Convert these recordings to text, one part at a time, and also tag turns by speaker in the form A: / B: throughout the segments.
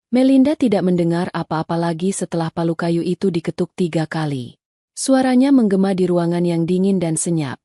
A: Melinda tidak mendengar apa-apa lagi setelah palu kayu itu diketuk 3 kali. Suaranya menggema di ruangan yang dingin dan senyap.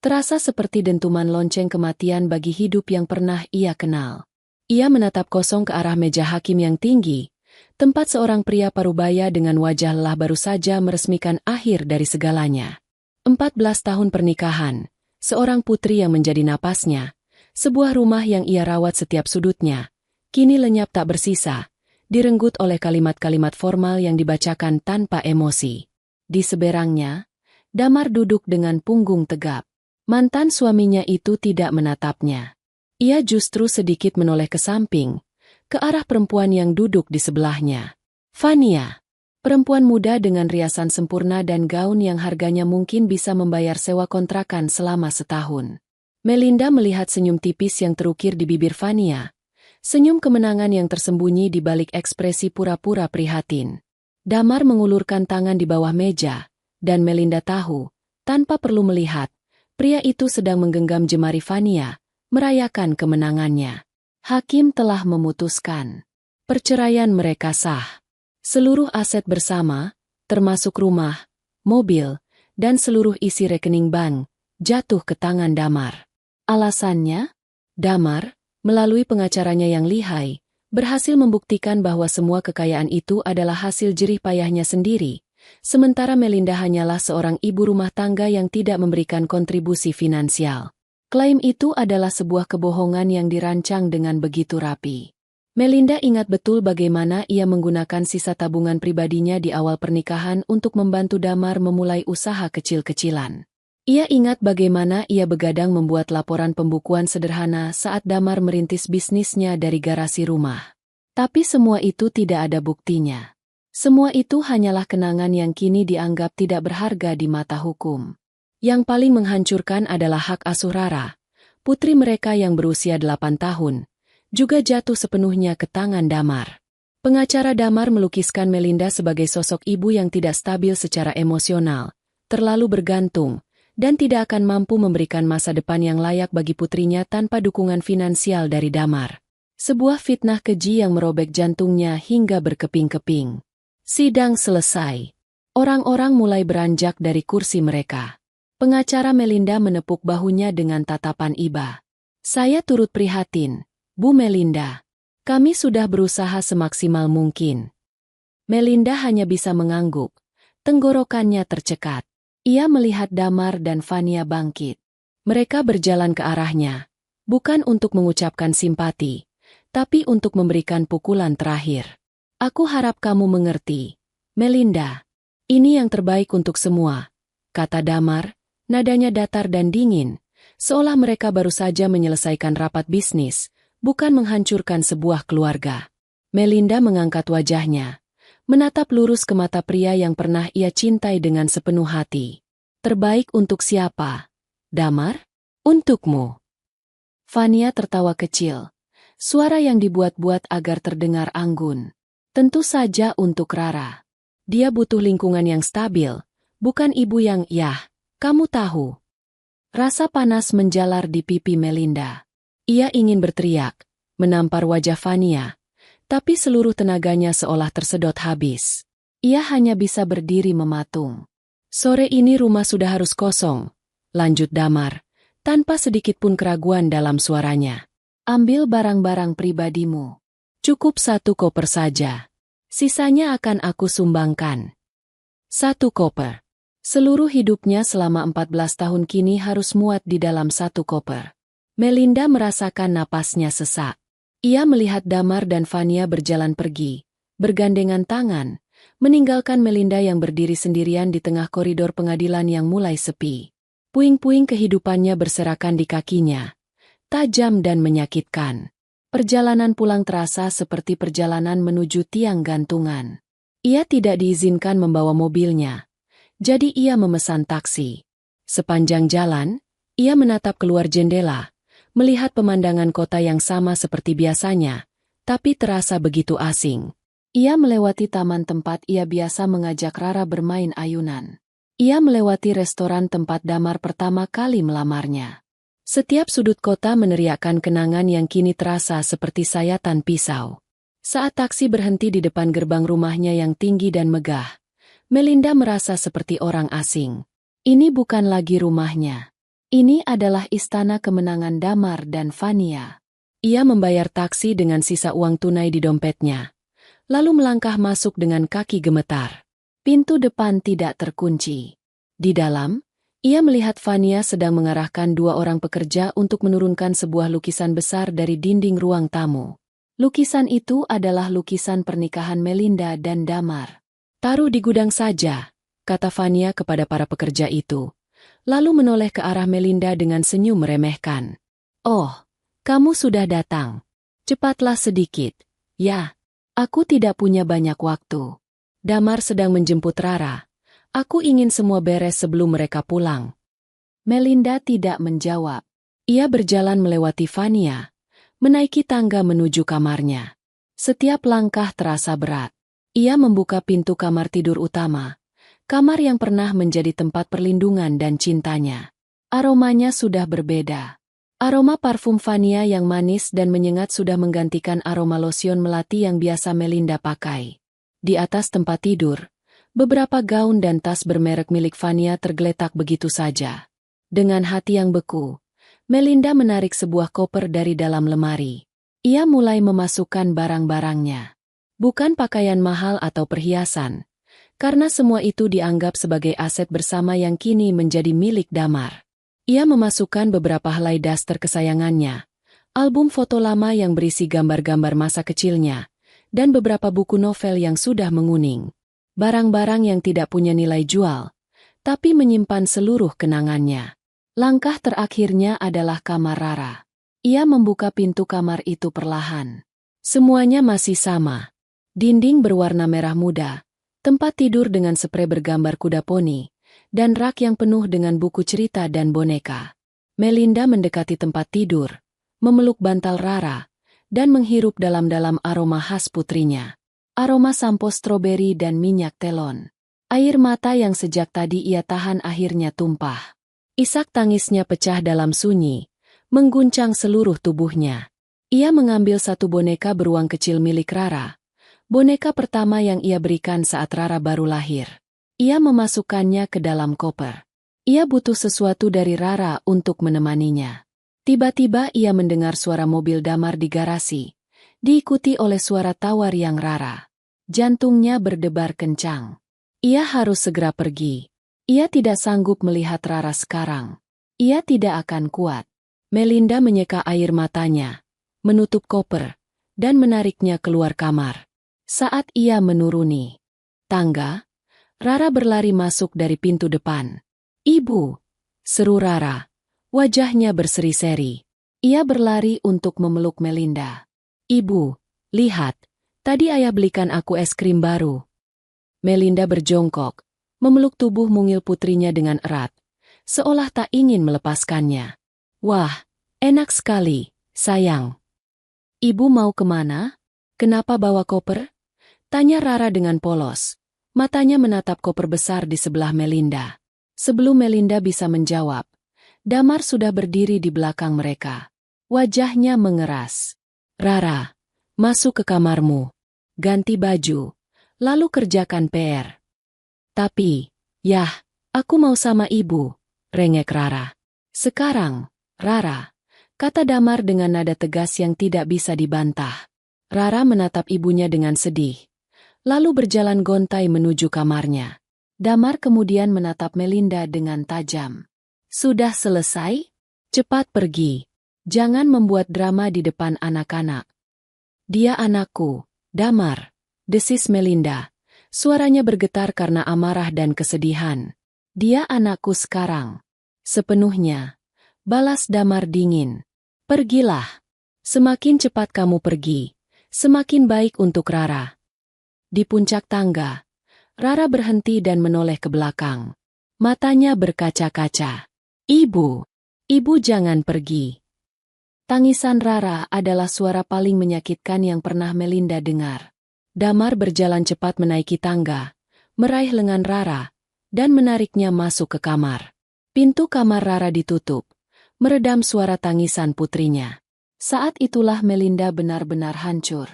A: Terasa seperti dentuman lonceng kematian bagi hidup yang pernah ia kenal. Ia menatap kosong ke arah meja hakim yang tinggi, tempat seorang pria parubaya dengan wajah lelah baru saja meresmikan akhir dari segalanya. 14 tahun pernikahan, seorang putri yang menjadi napasnya, sebuah rumah yang ia rawat setiap sudutnya, kini lenyap tak bersisa, direnggut oleh kalimat-kalimat formal yang dibacakan tanpa emosi. Di seberangnya, Damar duduk dengan punggung tegap. Mantan suaminya itu tidak menatapnya. Ia justru sedikit menoleh ke samping, ke arah perempuan yang duduk di sebelahnya. Fania, perempuan muda dengan riasan sempurna dan gaun yang harganya mungkin bisa membayar sewa kontrakan selama setahun. Melinda melihat senyum tipis yang terukir di bibir Fania, senyum kemenangan yang tersembunyi di balik ekspresi pura-pura prihatin. Damar mengulurkan tangan di bawah meja, dan Melinda tahu, tanpa perlu melihat, pria itu sedang menggenggam jemari Fania, merayakan kemenangannya. Hakim telah memutuskan. Perceraian mereka sah. Seluruh aset bersama, termasuk rumah, mobil, dan seluruh isi rekening bank, jatuh ke tangan Damar. Alasannya? Damar, melalui pengacaranya yang lihai, berhasil membuktikan bahwa semua kekayaan itu adalah hasil jerih payahnya sendiri, sementara Melinda hanyalah seorang ibu rumah tangga yang tidak memberikan kontribusi finansial. Klaim itu adalah sebuah kebohongan yang dirancang dengan begitu rapi. Melinda ingat betul bagaimana ia menggunakan sisa tabungan pribadinya di awal pernikahan untuk membantu Damar memulai usaha kecil-kecilan. Ia ingat bagaimana ia begadang membuat laporan pembukuan sederhana saat Damar merintis bisnisnya dari garasi rumah. Tapi semua itu tidak ada buktinya. Semua itu hanyalah kenangan yang kini dianggap tidak berharga di mata hukum. Yang paling menghancurkan adalah hak asuh Rara, putri mereka yang berusia 8 tahun, juga jatuh sepenuhnya ke tangan Damar. Pengacara Damar melukiskan Melinda sebagai sosok ibu yang tidak stabil secara emosional, terlalu bergantung, dan tidak akan mampu memberikan masa depan yang layak bagi putrinya tanpa dukungan finansial dari Damar. Sebuah fitnah keji yang merobek jantungnya hingga berkeping-keping. Sidang selesai. Orang-orang mulai beranjak dari kursi mereka. Pengacara Melinda menepuk bahunya dengan tatapan iba. Saya turut prihatin, Bu Melinda. Kami sudah berusaha semaksimal mungkin. Melinda hanya bisa mengangguk. Tenggorokannya tercekat. Ia melihat Damar dan Fania bangkit. Mereka berjalan ke arahnya, bukan untuk mengucapkan simpati, tapi untuk memberikan pukulan terakhir. Aku harap kamu mengerti, Melinda. Ini yang terbaik untuk semua, kata Damar, nadanya datar dan dingin, seolah mereka baru saja menyelesaikan rapat bisnis, bukan menghancurkan sebuah keluarga. Melinda mengangkat wajahnya, menatap lurus ke mata pria yang pernah ia cintai dengan sepenuh hati. Terbaik untuk siapa? Damar? Untukmu. Fania tertawa kecil, suara yang dibuat-buat agar terdengar anggun. Tentu saja untuk Rara. Dia butuh lingkungan yang stabil, bukan ibu yang, kamu tahu. Rasa panas menjalar di pipi Melinda. Ia ingin berteriak, menampar wajah Fania, tapi seluruh tenaganya seolah tersedot habis. Ia hanya bisa berdiri mematung. Sore ini rumah sudah harus kosong, lanjut Damar, tanpa sedikit pun keraguan dalam suaranya. Ambil barang-barang pribadimu. Cukup 1 koper saja. Sisanya akan aku sumbangkan. 1 koper. Seluruh hidupnya selama 14 tahun kini harus muat di dalam 1 koper. Melinda merasakan napasnya sesak. Ia melihat Damar dan Fania berjalan pergi, bergandengan tangan, meninggalkan Melinda yang berdiri sendirian di tengah koridor pengadilan yang mulai sepi. Puing-puing kehidupannya berserakan di kakinya, tajam dan menyakitkan. Perjalanan pulang terasa seperti perjalanan menuju tiang gantungan. Ia tidak diizinkan membawa mobilnya, jadi ia memesan taksi. Sepanjang jalan, ia menatap keluar jendela, melihat pemandangan kota yang sama seperti biasanya, tapi terasa begitu asing. Ia melewati taman tempat ia biasa mengajak Rara bermain ayunan. Ia melewati restoran tempat Damar pertama kali melamarnya. Setiap sudut kota meneriakkan kenangan yang kini terasa seperti sayatan pisau. Saat taksi berhenti di depan gerbang rumahnya yang tinggi dan megah, Melinda merasa seperti orang asing. Ini bukan lagi rumahnya. Ini adalah istana kemenangan Damar dan Vania. Ia membayar taksi dengan sisa uang tunai di dompetnya, lalu melangkah masuk dengan kaki gemetar. Pintu depan tidak terkunci. Di dalam, ia melihat Vania sedang mengarahkan dua orang pekerja untuk menurunkan sebuah lukisan besar dari dinding ruang tamu. Lukisan itu adalah lukisan pernikahan Melinda dan Damar. "Taruh di gudang saja," kata Vania kepada para pekerja itu, lalu menoleh ke arah Melinda dengan senyum meremehkan. "Oh, kamu sudah datang. Cepatlah sedikit." "Ya, aku tidak punya banyak waktu. Damar sedang menjemput Rara. Aku ingin semua beres sebelum mereka pulang." Melinda tidak menjawab. Ia berjalan melewati Vania, menaiki tangga menuju kamarnya. Setiap langkah terasa berat. Ia membuka pintu kamar tidur utama, kamar yang pernah menjadi tempat perlindungan dan cintanya. Aromanya sudah berbeda. Aroma parfum Vania yang manis dan menyengat sudah menggantikan aroma lotion melati yang biasa Melinda pakai. Di atas tempat tidur, beberapa gaun dan tas bermerek milik Vania tergeletak begitu saja. Dengan hati yang beku, Melinda menarik sebuah koper dari dalam lemari. Ia mulai memasukkan barang-barangnya. Bukan pakaian mahal atau perhiasan, karena semua itu dianggap sebagai aset bersama yang kini menjadi milik Damar. Ia memasukkan beberapa helai daster kesayangannya, album foto lama yang berisi gambar-gambar masa kecilnya, dan beberapa buku novel yang sudah menguning. Barang-barang yang tidak punya nilai jual, tapi menyimpan seluruh kenangannya. Langkah terakhirnya adalah kamar Rara. Ia membuka pintu kamar itu perlahan. Semuanya masih sama. Dinding berwarna merah muda, tempat tidur dengan sprei bergambar kuda poni, dan rak yang penuh dengan buku cerita dan boneka. Melinda mendekati tempat tidur, memeluk bantal Rara, dan menghirup dalam-dalam aroma khas putrinya. Aroma sampo stroberi dan minyak telon. Air mata yang sejak tadi ia tahan akhirnya tumpah. Isak tangisnya pecah dalam sunyi, mengguncang seluruh tubuhnya. Ia mengambil satu boneka beruang kecil milik Rara, boneka pertama yang ia berikan saat Rara baru lahir. Ia memasukkannya ke dalam koper. Ia butuh sesuatu dari Rara untuk menemaninya. Tiba-tiba ia mendengar suara mobil Damar di garasi, diikuti oleh suara tawa riang Rara. Jantungnya berdebar kencang. Ia harus segera pergi. Ia tidak sanggup melihat Rara sekarang. Ia tidak akan kuat. Melinda menyeka air matanya, menutup koper, dan menariknya keluar kamar. Saat ia menuruni tangga, Rara berlari masuk dari pintu depan. "Ibu!" seru Rara. Wajahnya berseri-seri. Ia berlari untuk memeluk Melinda. "Ibu, lihat, tadi ayah belikan aku es krim baru." Melinda berjongkok, memeluk tubuh mungil putrinya dengan erat, seolah tak ingin melepaskannya. "Wah, enak sekali, sayang. Ibu mau kemana? Kenapa bawa koper?" tanya Rara dengan polos. Matanya menatap koper besar di sebelah Melinda. Sebelum Melinda bisa menjawab, Damar sudah berdiri di belakang mereka. Wajahnya mengeras. "Rara, masuk ke kamarmu. Ganti baju, lalu kerjakan PR." "Tapi, yah, aku mau sama ibu," rengek Rara. "Sekarang, Rara," kata Damar dengan nada tegas yang tidak bisa dibantah. Rara menatap ibunya dengan sedih, lalu berjalan gontai menuju kamarnya. Damar kemudian menatap Melinda dengan tajam. "Sudah selesai? Cepat pergi. Jangan membuat drama di depan anak-anak." "Dia anakku, Damar," desis Melinda. Suaranya bergetar karena amarah dan kesedihan. "Dia anakku sekarang. Sepenuhnya," balas Damar dingin. "Pergilah. Semakin cepat kamu pergi, semakin baik untuk Rara." Di puncak tangga, Rara berhenti dan menoleh ke belakang. Matanya berkaca-kaca. "Ibu, ibu jangan pergi." Tangisan Rara adalah suara paling menyakitkan yang pernah Melinda dengar. Damar berjalan cepat menaiki tangga, meraih lengan Rara, dan menariknya masuk ke kamar. Pintu kamar Rara ditutup, meredam suara tangisan putrinya. Saat itulah Melinda benar-benar hancur.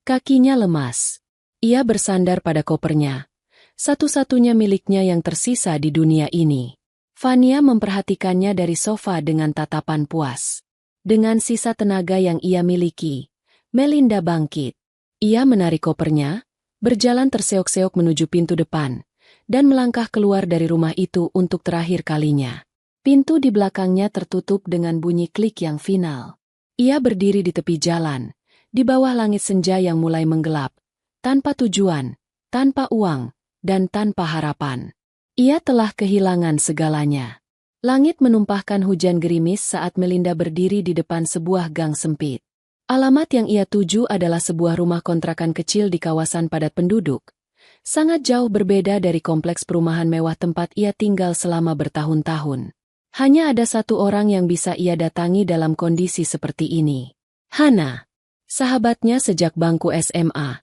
A: Kakinya lemas. Ia bersandar pada kopernya, satu-satunya miliknya yang tersisa di dunia ini. Fania memperhatikannya dari sofa dengan tatapan puas. Dengan sisa tenaga yang ia miliki, Melinda bangkit. Ia menarik kopernya, berjalan terseok-seok menuju pintu depan, dan melangkah keluar dari rumah itu untuk terakhir kalinya. Pintu di belakangnya tertutup dengan bunyi klik yang final. Ia berdiri di tepi jalan, di bawah langit senja yang mulai menggelap, tanpa tujuan, tanpa uang, dan tanpa harapan. Ia telah kehilangan segalanya. Langit menumpahkan hujan gerimis saat Melinda berdiri di depan sebuah gang sempit. Alamat yang ia tuju adalah sebuah rumah kontrakan kecil di kawasan padat penduduk. Sangat jauh berbeda dari kompleks perumahan mewah tempat ia tinggal selama bertahun-tahun. Hanya ada satu orang yang bisa ia datangi dalam kondisi seperti ini. Hana, sahabatnya sejak bangku SMA.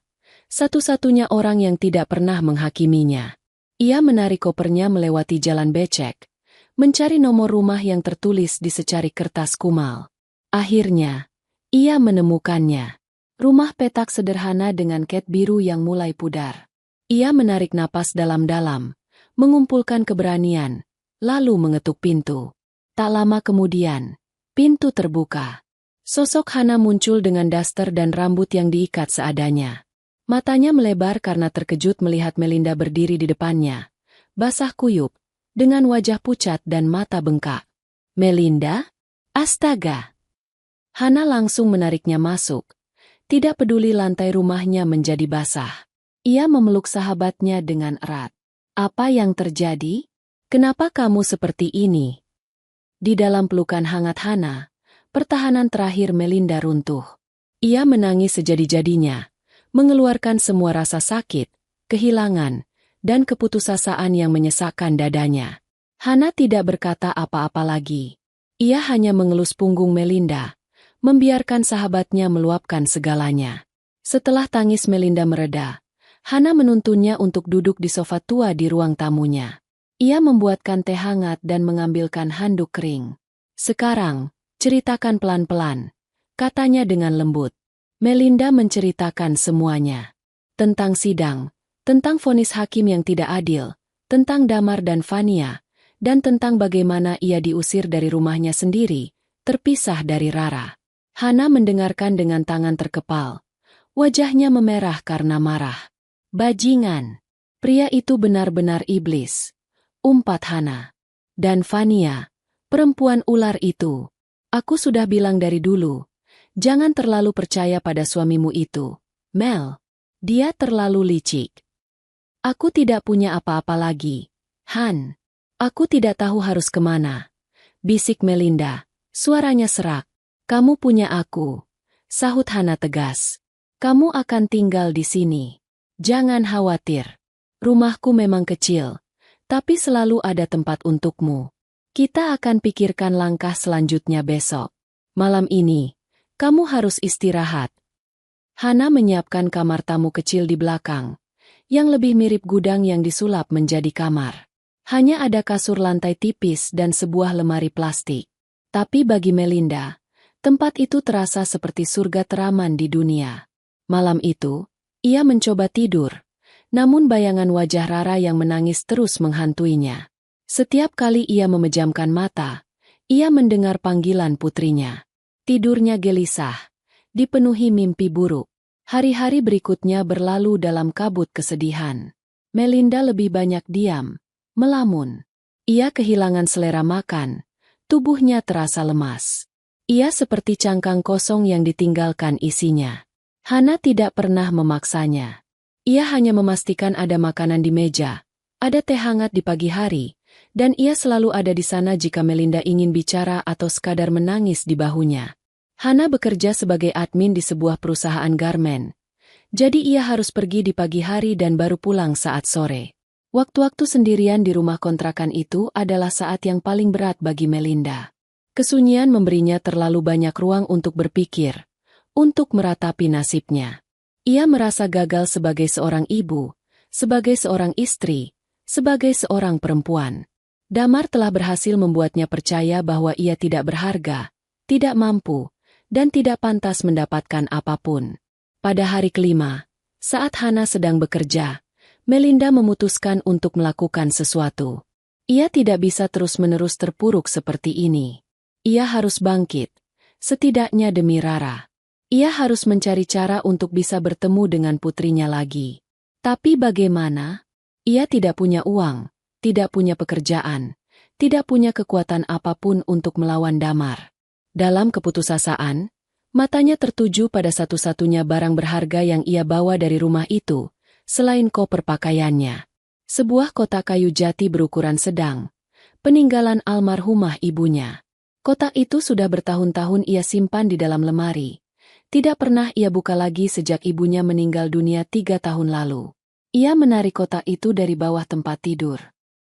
A: Satu-satunya orang yang tidak pernah menghakiminya. Ia menarik kopernya melewati jalan becek, mencari nomor rumah yang tertulis di secari kertas kumal. Akhirnya, ia menemukannya. Rumah petak sederhana dengan cat biru yang mulai pudar. Ia menarik napas dalam-dalam, mengumpulkan keberanian, lalu mengetuk pintu. Tak lama kemudian, pintu terbuka. Sosok Hana muncul dengan daster dan rambut yang diikat seadanya. Matanya melebar karena terkejut melihat Melinda berdiri di depannya, basah kuyup, dengan wajah pucat dan mata bengkak. Melinda? Astaga! Hana langsung menariknya masuk. Tidak peduli lantai rumahnya menjadi basah. Ia memeluk sahabatnya dengan erat. Apa yang terjadi? Kenapa kamu seperti ini? Di dalam pelukan hangat Hana, pertahanan terakhir Melinda runtuh. Ia menangis sejadi-jadinya, mengeluarkan semua rasa sakit, kehilangan, dan keputusasaan yang menyesakkan dadanya. Hana tidak berkata apa-apa lagi. Ia hanya mengelus punggung Melinda, membiarkan sahabatnya meluapkan segalanya. Setelah tangis Melinda mereda, Hana menuntunnya untuk duduk di sofa tua di ruang tamunya. Ia membuatkan teh hangat dan mengambilkan handuk kering. Sekarang, ceritakan pelan-pelan, katanya dengan lembut. Melinda menceritakan semuanya. Tentang sidang, tentang vonis hakim yang tidak adil, tentang Damar dan Fania, dan tentang bagaimana ia diusir dari rumahnya sendiri, terpisah dari Rara. Hana mendengarkan dengan tangan terkepal. Wajahnya memerah karena marah. Bajingan. Pria itu benar-benar iblis. Umpat Hana. Dan Fania, perempuan ular itu. Aku sudah bilang dari dulu. Jangan terlalu percaya pada suamimu itu, Mel. Dia terlalu licik. Aku tidak punya apa-apa lagi, Han. Aku tidak tahu harus kemana. Bisik Melinda, suaranya serak. Kamu punya aku, sahut Hana tegas. Kamu akan tinggal di sini. Jangan khawatir. Rumahku memang kecil, tapi selalu ada tempat untukmu. Kita akan pikirkan langkah selanjutnya besok. Malam ini, kamu harus istirahat. Hana menyiapkan kamar tamu kecil di belakang, yang lebih mirip gudang yang disulap menjadi kamar. Hanya ada kasur lantai tipis dan sebuah lemari plastik. Tapi bagi Melinda, tempat itu terasa seperti surga teraman di dunia. Malam itu, ia mencoba tidur, namun bayangan wajah Rara yang menangis terus menghantuinya. Setiap kali ia memejamkan mata, ia mendengar panggilan putrinya. Tidurnya gelisah, dipenuhi mimpi buruk. Hari-hari berikutnya berlalu dalam kabut kesedihan. Melinda lebih banyak diam, melamun. Ia kehilangan selera makan, tubuhnya terasa lemas. Ia seperti cangkang kosong yang ditinggalkan isinya. Hana tidak pernah memaksanya. Ia hanya memastikan ada makanan di meja, ada teh hangat di pagi hari, dan ia selalu ada di sana jika Melinda ingin bicara atau sekadar menangis di bahunya. Hana bekerja sebagai admin di sebuah perusahaan garmen. Jadi ia harus pergi di pagi hari dan baru pulang saat sore. Waktu-waktu sendirian di rumah kontrakan itu adalah saat yang paling berat bagi Melinda. Kesunyian memberinya terlalu banyak ruang untuk berpikir, untuk meratapi nasibnya. Ia merasa gagal sebagai seorang ibu, sebagai seorang istri, sebagai seorang perempuan. Damar telah berhasil membuatnya percaya bahwa ia tidak berharga, tidak mampu, dan tidak pantas mendapatkan apapun. Pada hari kelima, saat Hana sedang bekerja, Melinda memutuskan untuk melakukan sesuatu. Ia tidak bisa terus-menerus terpuruk seperti ini. Ia harus bangkit, setidaknya demi Rara. Ia harus mencari cara untuk bisa bertemu dengan putrinya lagi. Tapi bagaimana? Ia tidak punya uang, tidak punya pekerjaan, tidak punya kekuatan apapun untuk melawan Damar. Dalam keputusasaan, matanya tertuju pada satu-satunya barang berharga yang ia bawa dari rumah itu, selain koper pakaiannya. Sebuah kotak kayu jati berukuran sedang, peninggalan almarhumah ibunya. Kotak itu sudah bertahun-tahun ia simpan di dalam lemari. Tidak pernah ia buka lagi sejak ibunya meninggal dunia 3 tahun lalu. Ia menarik kotak itu dari bawah tempat tidur.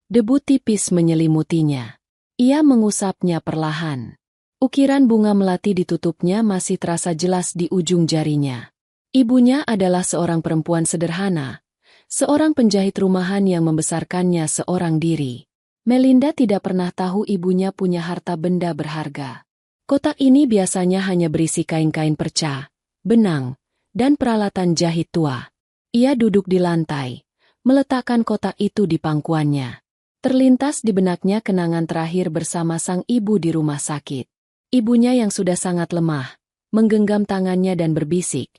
A: Debu tipis menyelimutinya. Ia mengusapnya perlahan. Ukiran bunga melati ditutupnya masih terasa jelas di ujung jarinya. Ibunya adalah seorang perempuan sederhana, seorang penjahit rumahan yang membesarkannya seorang diri. Melinda tidak pernah tahu ibunya punya harta benda berharga. Kotak ini biasanya hanya berisi kain-kain perca, benang, dan peralatan jahit tua. Ia duduk di lantai, meletakkan kotak itu di pangkuannya. Terlintas di benaknya kenangan terakhir bersama sang ibu di rumah sakit. Ibunya yang sudah sangat lemah, menggenggam tangannya dan berbisik,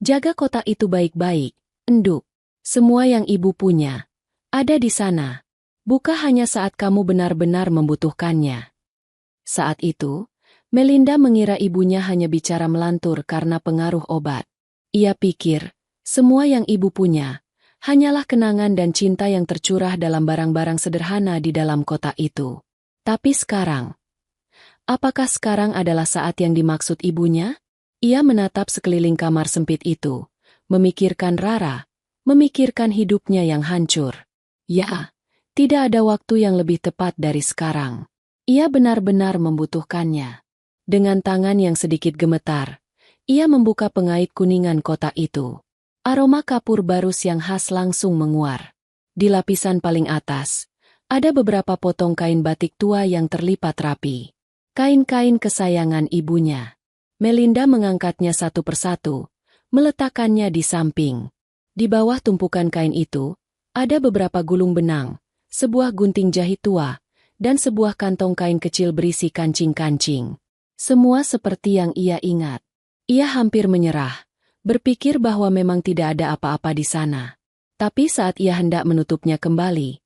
A: "Jaga kotak itu baik-baik, Enduk. Semua yang ibu punya ada di sana. Buka hanya saat kamu benar-benar membutuhkannya." Saat itu, Melinda mengira ibunya hanya bicara melantur karena pengaruh obat. Ia pikir, semua yang ibu punya hanyalah kenangan dan cinta yang tercurah dalam barang-barang sederhana di dalam kotak itu. Tapi sekarang, apakah sekarang adalah saat yang dimaksud ibunya? Ia menatap sekeliling kamar sempit itu, memikirkan Rara, memikirkan hidupnya yang hancur. Ya, tidak ada waktu yang lebih tepat dari sekarang. Ia benar-benar membutuhkannya. Dengan tangan yang sedikit gemetar, ia membuka pengait kuningan kotak itu. Aroma kapur barus yang khas langsung menguar. Di lapisan paling atas, ada beberapa potong kain batik tua yang terlipat rapi. Kain-kain kesayangan ibunya. Melinda mengangkatnya satu persatu, meletakkannya di samping. Di bawah tumpukan kain itu, ada beberapa gulung benang, sebuah gunting jahit tua, dan sebuah kantong kain kecil berisi kancing-kancing. Semua seperti yang ia ingat. Ia hampir menyerah, berpikir bahwa memang tidak ada apa-apa di sana. Tapi saat ia hendak menutupnya kembali,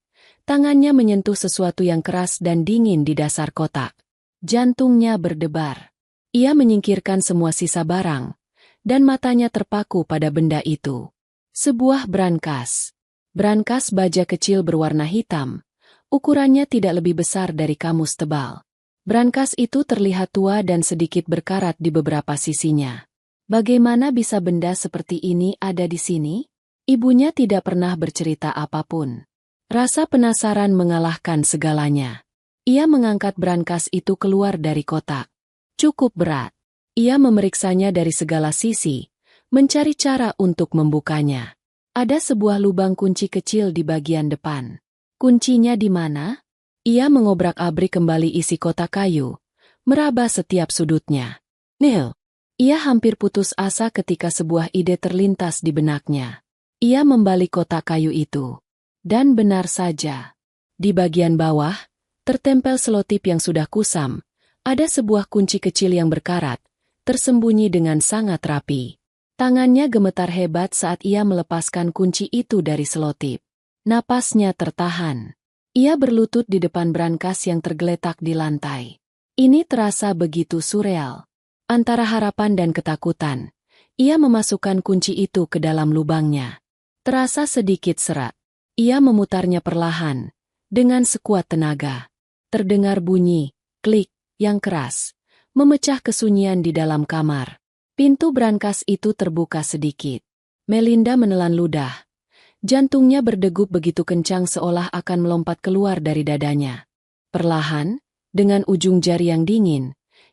A: tangannya menyentuh sesuatu yang keras dan dingin di dasar kotak. Jantungnya berdebar. Ia menyingkirkan semua sisa barang, dan matanya terpaku pada benda itu. Sebuah brankas. Brankas baja kecil berwarna hitam. Ukurannya tidak lebih besar dari kamus tebal. Brankas itu terlihat tua dan sedikit berkarat di beberapa sisinya. Bagaimana bisa benda seperti ini ada di sini? Ibunya tidak pernah bercerita apapun. Rasa penasaran mengalahkan segalanya. Ia mengangkat brankas itu keluar dari kotak. Cukup berat. Ia memeriksanya dari segala sisi, mencari cara untuk membukanya. Ada sebuah lubang kunci kecil di bagian depan. Kuncinya di mana? Ia mengobrak-abrik kembali isi kotak kayu, meraba setiap sudutnya. Neil. Ia hampir putus asa ketika sebuah ide terlintas di benaknya. Ia membalik kotak kayu itu. Dan benar saja. Di bagian bawah, tertempel selotip yang sudah kusam, ada sebuah kunci kecil yang berkarat, tersembunyi dengan sangat rapi. Tangannya gemetar hebat saat ia melepaskan kunci itu dari selotip. Napasnya tertahan. Ia berlutut di depan brankas yang tergeletak di lantai. Ini terasa begitu surreal. Antara harapan dan ketakutan, ia memasukkan kunci itu ke dalam lubangnya. Terasa sedikit serat. Ia memutarnya perlahan, dengan sekuat tenaga. Terdengar bunyi, klik, yang keras, memecah kesunyian di dalam kamar. Pintu brankas itu terbuka sedikit. Melinda menelan ludah. Jantungnya berdegup begitu kencang seolah akan melompat keluar dari dadanya. Perlahan, dengan ujung jari yang dingin,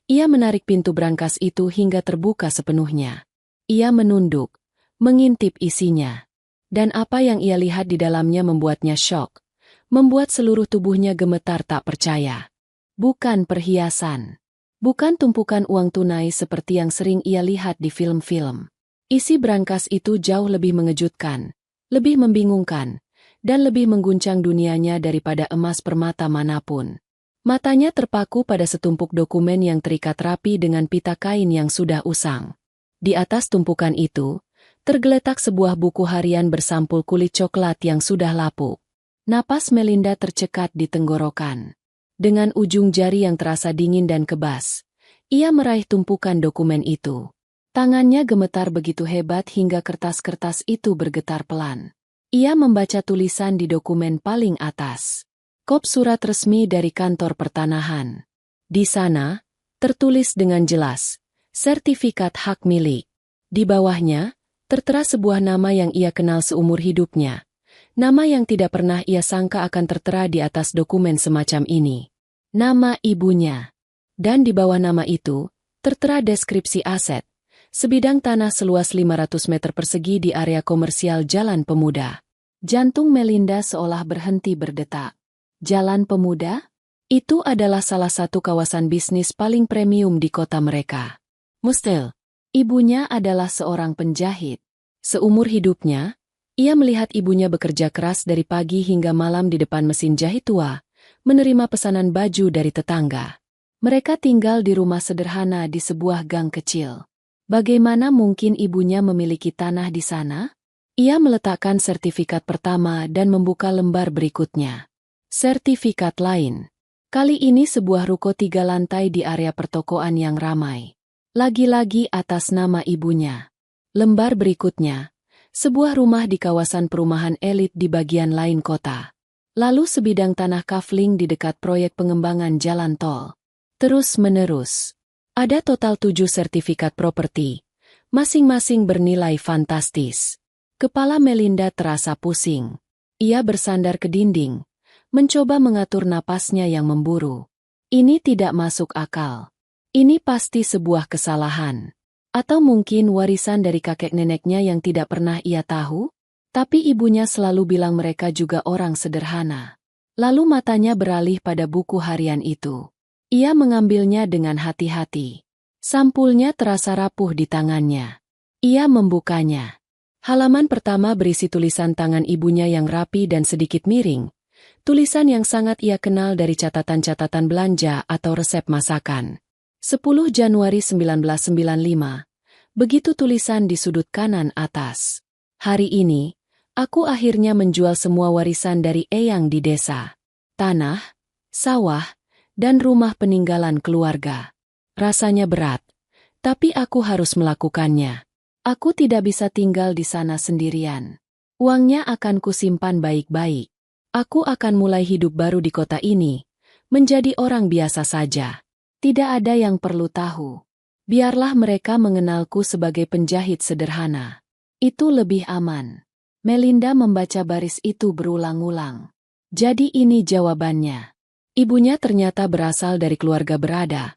A: ia menarik pintu brankas itu hingga terbuka sepenuhnya. Ia menunduk, mengintip isinya. Dan apa yang ia lihat di dalamnya membuatnya syok. Membuat seluruh tubuhnya gemetar tak percaya. Bukan perhiasan. Bukan tumpukan uang tunai seperti yang sering ia lihat di film-film. Isi brankas itu jauh lebih mengejutkan, lebih membingungkan, dan lebih mengguncang dunianya daripada emas permata manapun. Matanya terpaku pada setumpuk dokumen yang terikat rapi dengan pita kain yang sudah usang. Di atas tumpukan itu, tergeletak sebuah buku harian bersampul kulit coklat yang sudah lapuk. Napas Melinda tercekat di tenggorokan. Dengan ujung jari yang terasa dingin dan kebas, ia meraih tumpukan dokumen itu. Tangannya gemetar begitu hebat hingga kertas-kertas itu bergetar pelan. Ia membaca tulisan di dokumen paling atas. Kop surat resmi dari kantor pertanahan. Di sana, tertulis dengan jelas, sertifikat hak milik. Di bawahnya, tertera sebuah nama yang ia kenal seumur hidupnya. Nama yang tidak pernah ia sangka akan tertera di atas dokumen semacam ini. Nama ibunya. Dan di bawah nama itu, tertera deskripsi aset. Sebidang tanah seluas 500 meter persegi di area komersial Jalan Pemuda. Jantung Melinda seolah berhenti berdetak. Jalan Pemuda? Itu adalah salah satu kawasan bisnis paling premium di kota mereka. Mustel, ibunya adalah seorang penjahit. Seumur hidupnya, ia melihat ibunya bekerja keras dari pagi hingga malam di depan mesin jahit tua, menerima pesanan baju dari tetangga. Mereka tinggal di rumah sederhana di sebuah gang kecil. Bagaimana mungkin ibunya memiliki tanah di sana? Ia meletakkan sertifikat pertama dan membuka lembar berikutnya. Sertifikat lain. Kali ini sebuah ruko 3 lantai di area pertokoan yang ramai. Lagi-lagi atas nama ibunya. Lembar berikutnya. Sebuah rumah di kawasan perumahan elit di bagian lain kota. Lalu sebidang tanah kafling di dekat proyek pengembangan jalan tol. Terus menerus. Ada total 7 sertifikat properti, masing-masing bernilai fantastis. Kepala Melinda terasa pusing. Ia bersandar ke dinding, mencoba mengatur napasnya yang memburu. Ini tidak masuk akal. Ini pasti sebuah kesalahan. Atau mungkin warisan dari kakek neneknya yang tidak pernah ia tahu? Tapi ibunya selalu bilang mereka juga orang sederhana. Lalu matanya beralih pada buku harian itu. Ia mengambilnya dengan hati-hati. Sampulnya terasa rapuh di tangannya. Ia membukanya. Halaman pertama berisi tulisan tangan ibunya yang rapi dan sedikit miring. Tulisan yang sangat ia kenal dari catatan-catatan belanja atau resep masakan. 10 Januari 1995. Begitu tulisan di sudut kanan atas. Hari ini, aku akhirnya menjual semua warisan dari eyang di desa. Tanah, sawah, dan rumah peninggalan keluarga. Rasanya berat, tapi aku harus melakukannya. Aku tidak bisa tinggal di sana sendirian. Uangnya akan kusimpan baik-baik. Aku akan mulai hidup baru di kota ini, menjadi orang biasa saja. Tidak ada yang perlu tahu. Biarlah mereka mengenalku sebagai penjahit sederhana. Itu lebih aman. Melinda membaca baris itu berulang-ulang. Jadi ini jawabannya. Ibunya ternyata berasal dari keluarga berada,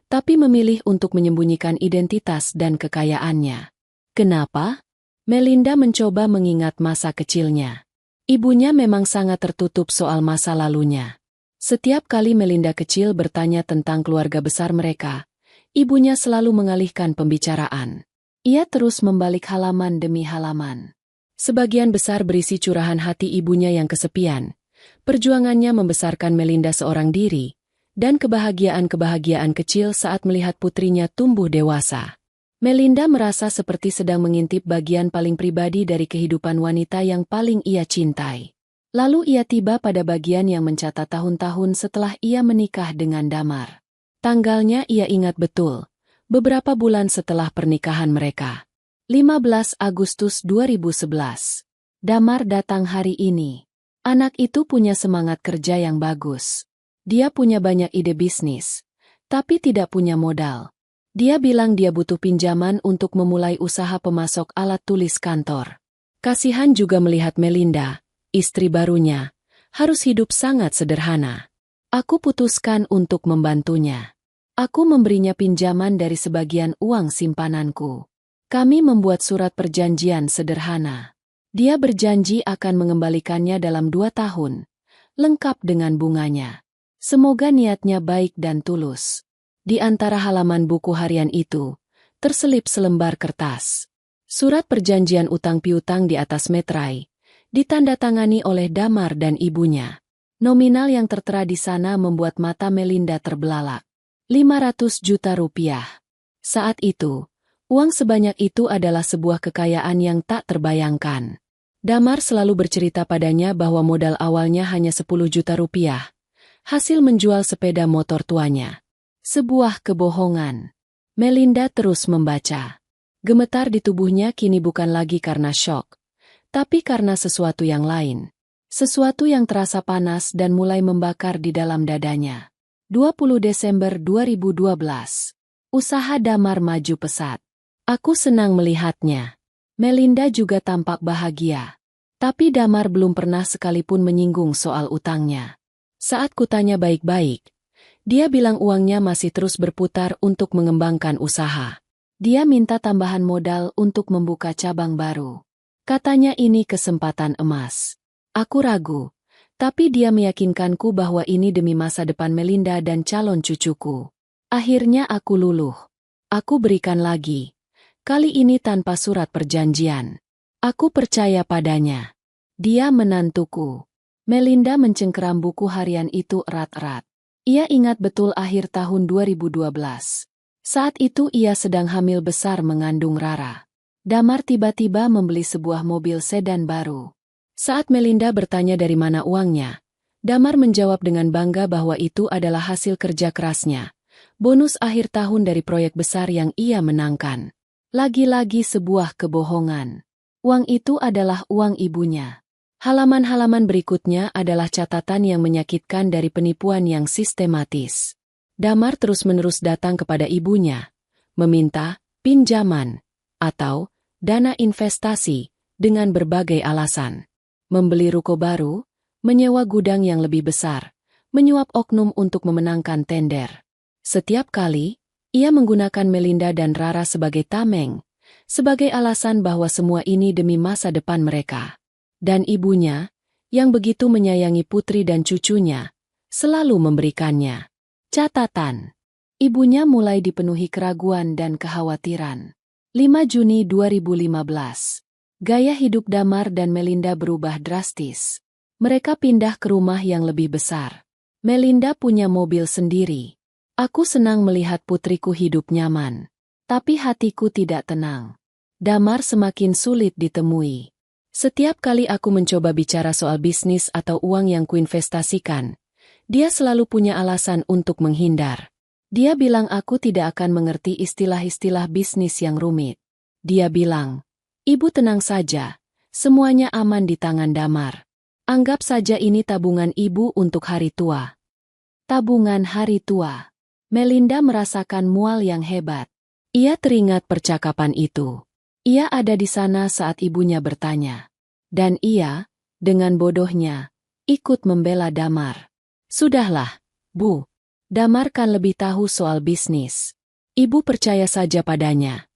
A: tapi memilih untuk menyembunyikan identitas dan kekayaannya. Kenapa? Melinda mencoba mengingat masa kecilnya. Ibunya memang sangat tertutup soal masa lalunya. Setiap kali Melinda kecil bertanya tentang keluarga besar mereka, ibunya selalu mengalihkan pembicaraan. Ia terus membalik halaman demi halaman. Sebagian besar berisi curahan hati ibunya yang kesepian. Perjuangannya membesarkan Melinda seorang diri, dan kebahagiaan-kebahagiaan kecil saat melihat putrinya tumbuh dewasa. Melinda merasa seperti sedang mengintip bagian paling pribadi dari kehidupan wanita yang paling ia cintai. Lalu ia tiba pada bagian yang mencatat tahun-tahun setelah ia menikah dengan Damar. Tanggalnya ia ingat betul, beberapa bulan setelah pernikahan mereka. 15 Agustus 2011. Damar datang hari ini. Anak itu punya semangat kerja yang bagus. Dia punya banyak ide bisnis, tapi tidak punya modal. Dia bilang dia butuh pinjaman untuk memulai usaha pemasok alat tulis kantor. Kasihan juga melihat Melinda, istri barunya, harus hidup sangat sederhana. Aku putuskan untuk membantunya. Aku memberinya pinjaman dari sebagian uang simpananku. Kami membuat surat perjanjian sederhana. Dia berjanji akan mengembalikannya dalam 2 tahun, lengkap dengan bunganya. Semoga niatnya baik dan tulus. Di antara halaman buku harian itu, terselip selembar kertas. Surat perjanjian utang piutang di atas meterai, ditandatangani oleh Damar dan ibunya. Nominal yang tertera di sana membuat mata Melinda terbelalak. 500 juta rupiah. Saat itu, uang sebanyak itu adalah sebuah kekayaan yang tak terbayangkan. Damar selalu bercerita padanya bahwa modal awalnya hanya 10 juta rupiah. Hasil menjual sepeda motor tuanya. Sebuah kebohongan. Melinda terus membaca. Gemetar di tubuhnya kini bukan lagi karena syok, tapi karena sesuatu yang lain. Sesuatu yang terasa panas dan mulai membakar di dalam dadanya. 20 Desember 2012. Usaha Damar maju pesat. Aku senang melihatnya. Melinda juga tampak bahagia. Tapi Damar belum pernah sekalipun menyinggung soal utangnya. Saat kutanya baik-baik, dia bilang uangnya masih terus berputar untuk mengembangkan usaha. Dia minta tambahan modal untuk membuka cabang baru. Katanya ini kesempatan emas. Aku ragu, tapi dia meyakinkanku bahwa ini demi masa depan Melinda dan calon cucuku. Akhirnya aku luluh. Aku berikan lagi. Kali ini tanpa surat perjanjian. Aku percaya padanya. Dia menantuku. Melinda mencengkeram buku harian itu erat-erat. Ia ingat betul akhir tahun 2012. Saat itu ia sedang hamil besar mengandung Rara. Damar tiba-tiba membeli sebuah mobil sedan baru. Saat Melinda bertanya dari mana uangnya, Damar menjawab dengan bangga bahwa itu adalah hasil kerja kerasnya. Bonus akhir tahun dari proyek besar yang ia menangkan. Lagi-lagi sebuah kebohongan. Uang itu adalah uang ibunya. Halaman-halaman berikutnya adalah catatan yang menyakitkan dari penipuan yang sistematis. Damar terus-menerus datang kepada ibunya, meminta pinjaman atau dana investasi dengan berbagai alasan. Membeli ruko baru, menyewa gudang yang lebih besar, menyuap oknum untuk memenangkan tender. Setiap kali, ia menggunakan Melinda dan Rara sebagai tameng, sebagai alasan bahwa semua ini demi masa depan mereka. Dan ibunya, yang begitu menyayangi putri dan cucunya, selalu memberikannya. Catatan. Ibunya mulai dipenuhi keraguan dan kekhawatiran. 5 Juni 2015. Gaya hidup Damar dan Melinda berubah drastis. Mereka pindah ke rumah yang lebih besar. Melinda punya mobil sendiri. Aku senang melihat putriku hidup nyaman. Tapi hatiku tidak tenang. Damar semakin sulit ditemui. Setiap kali aku mencoba bicara soal bisnis atau uang yang kuinvestasikan, dia selalu punya alasan untuk menghindar. Dia bilang aku tidak akan mengerti istilah-istilah bisnis yang rumit. Dia bilang, "Ibu tenang saja, semuanya aman di tangan Damar. Anggap saja ini tabungan ibu untuk hari tua." Tabungan hari tua. Melinda merasakan mual yang hebat. Ia teringat percakapan itu. Ia ada di sana saat ibunya bertanya. Dan ia, dengan bodohnya, ikut membela Damar. "Sudahlah, Bu. Damar kan lebih tahu soal bisnis. Ibu percaya saja padanya."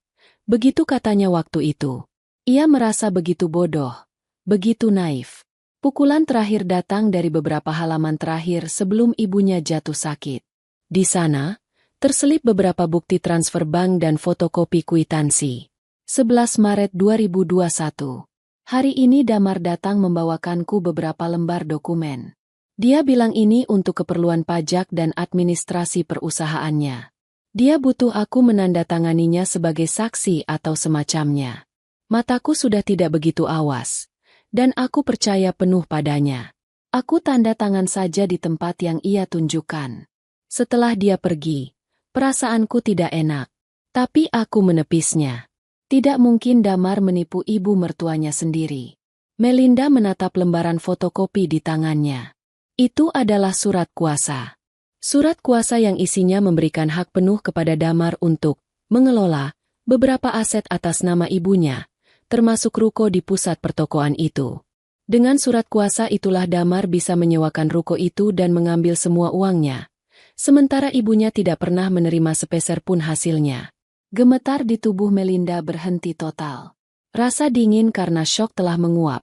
A: Begitu katanya waktu itu. Ia merasa begitu bodoh, begitu naif. Pukulan terakhir datang dari beberapa halaman terakhir sebelum ibunya jatuh sakit. Di sana, terselip beberapa bukti transfer bank dan fotokopi kwitansi. 11 Maret 2021. Hari ini Damar datang membawakanku beberapa lembar dokumen. Dia bilang ini untuk keperluan pajak dan administrasi perusahaannya. Dia butuh aku menandatanganinya sebagai saksi atau semacamnya. Mataku sudah tidak begitu awas, dan aku percaya penuh padanya. Aku tanda tangan saja di tempat yang ia tunjukkan. Setelah dia pergi, perasaanku tidak enak, tapi aku menepisnya. Tidak mungkin Damar menipu ibu mertuanya sendiri. Melinda menatap lembaran fotokopi di tangannya. Itu adalah surat kuasa. Surat kuasa yang isinya memberikan hak penuh kepada Damar untuk mengelola beberapa aset atas nama ibunya, termasuk ruko di pusat pertokoan itu. Dengan surat kuasa itulah Damar bisa menyewakan ruko itu dan mengambil semua uangnya, sementara ibunya tidak pernah menerima sepeser pun hasilnya. Gemetar di tubuh Melinda berhenti total. Rasa dingin karena syok telah menguap,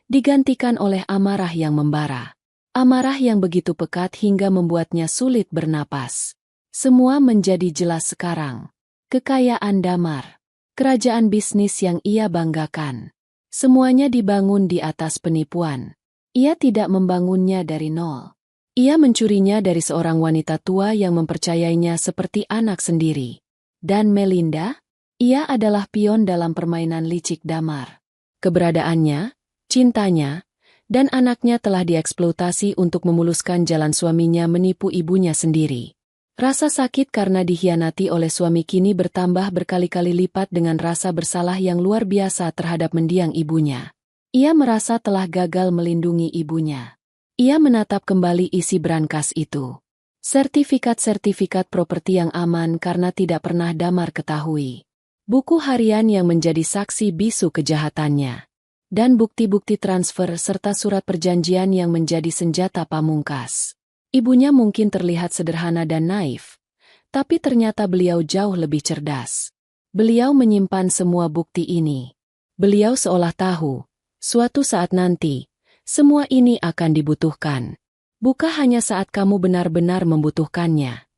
A: digantikan oleh amarah yang membara. Amarah yang begitu pekat hingga membuatnya sulit bernapas. Semua menjadi jelas sekarang. Kekayaan Damar. kerajaan bisnis yang ia banggakan. Semuanya dibangun di atas penipuan. Ia tidak membangunnya dari nol. Ia mencurinya dari seorang wanita tua yang mempercayainya seperti anak sendiri. Dan Melinda? Ia adalah pion dalam permainan licik damar. Keberadaannya, cintanya, dan anaknya telah dieksploitasi untuk memuluskan jalan suaminya menipu ibunya sendiri. Rasa sakit karena dikhianati oleh suami kini bertambah berkali-kali lipat dengan rasa bersalah yang luar biasa terhadap mendiang ibunya. Ia merasa telah gagal melindungi ibunya. Ia menatap kembali isi brankas itu. Sertifikat-sertifikat properti yang aman karena tidak pernah Damar ketahui. Buku harian yang menjadi saksi bisu kejahatannya. Dan bukti-bukti transfer serta surat perjanjian yang menjadi senjata pamungkas. Ibunya mungkin terlihat sederhana dan naif, tapi ternyata beliau jauh lebih cerdas. Beliau menyimpan semua bukti ini. Beliau seolah tahu, suatu saat nanti, semua ini akan dibutuhkan. Bukan hanya saat kamu benar-benar membutuhkannya.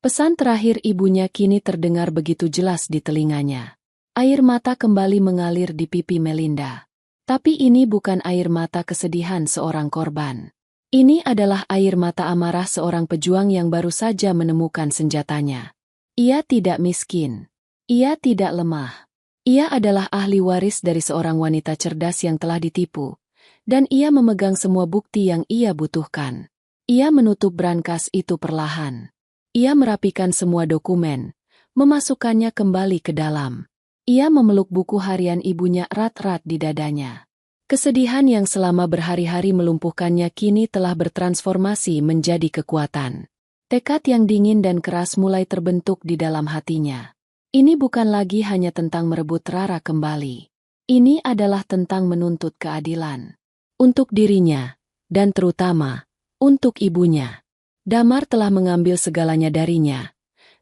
A: Pesan terakhir ibunya kini terdengar begitu jelas di telinganya. Air mata kembali mengalir di pipi Melinda. Tapi ini bukan air mata kesedihan seorang korban. Ini adalah air mata amarah seorang pejuang yang baru saja menemukan senjatanya. Ia tidak miskin. Ia tidak lemah. Ia adalah ahli waris dari seorang wanita cerdas yang telah ditipu. Dan ia memegang semua bukti yang ia butuhkan. Ia menutup brankas itu perlahan. Ia merapikan semua dokumen, memasukkannya kembali ke dalam. Ia memeluk buku harian ibunya erat-erat di dadanya. Kesedihan yang selama berhari-hari melumpuhkannya kini telah bertransformasi menjadi kekuatan. Tekad yang dingin dan keras mulai terbentuk di dalam hatinya. Ini bukan lagi hanya tentang merebut Rara kembali. Ini adalah tentang menuntut keadilan. Untuk dirinya, dan terutama, untuk ibunya. Damar telah mengambil segalanya darinya.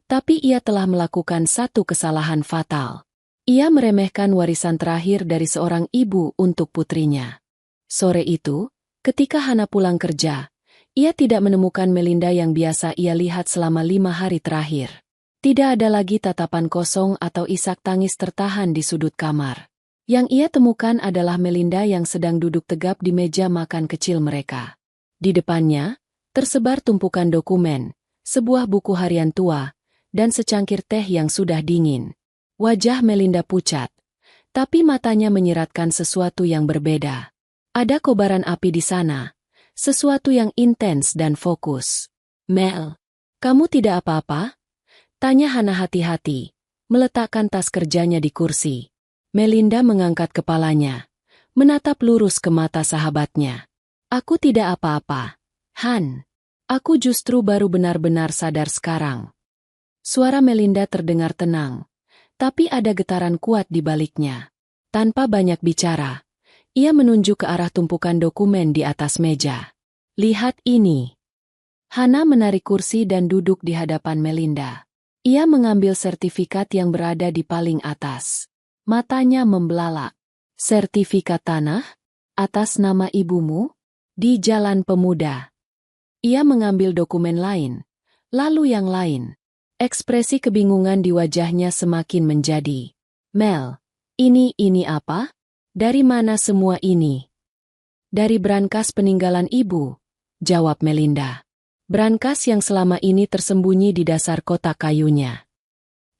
A: Tapi ia telah melakukan satu kesalahan fatal. Ia meremehkan warisan terakhir dari seorang ibu untuk putrinya. Sore itu, ketika Hana pulang kerja, ia tidak menemukan Melinda yang biasa ia lihat selama 5 hari terakhir. Tidak ada lagi tatapan kosong atau isak tangis tertahan di sudut kamar. Yang ia temukan adalah Melinda yang sedang duduk tegap di meja makan kecil mereka. Di depannya, tersebar tumpukan dokumen, sebuah buku harian tua, dan secangkir teh yang sudah dingin. Wajah Melinda pucat, tapi matanya menyiratkan sesuatu yang berbeda. Ada kobaran api di sana, sesuatu yang intens dan fokus. "Mel, kamu tidak apa-apa?" tanya Hana hati-hati, meletakkan tas kerjanya di kursi. Melinda mengangkat kepalanya, menatap lurus ke mata sahabatnya. "Aku tidak apa-apa, Han. Aku justru baru benar-benar sadar sekarang." Suara Melinda terdengar tenang. Tapi ada getaran kuat di baliknya. Tanpa banyak bicara, ia menunjuk ke arah tumpukan dokumen di atas meja. "Lihat ini." Hana menarik kursi dan duduk di hadapan Melinda. Ia mengambil sertifikat yang berada di paling atas. Matanya membelalak. "Sertifikat tanah? Atas nama ibumu? Di Jalan Pemuda." Ia mengambil dokumen lain, lalu yang lain. Ekspresi kebingungan di wajahnya semakin menjadi. "Mel, ini apa? Dari mana semua ini?" "Dari brankas peninggalan ibu," jawab Melinda. "Brankas yang selama ini tersembunyi di dasar kotak kayunya."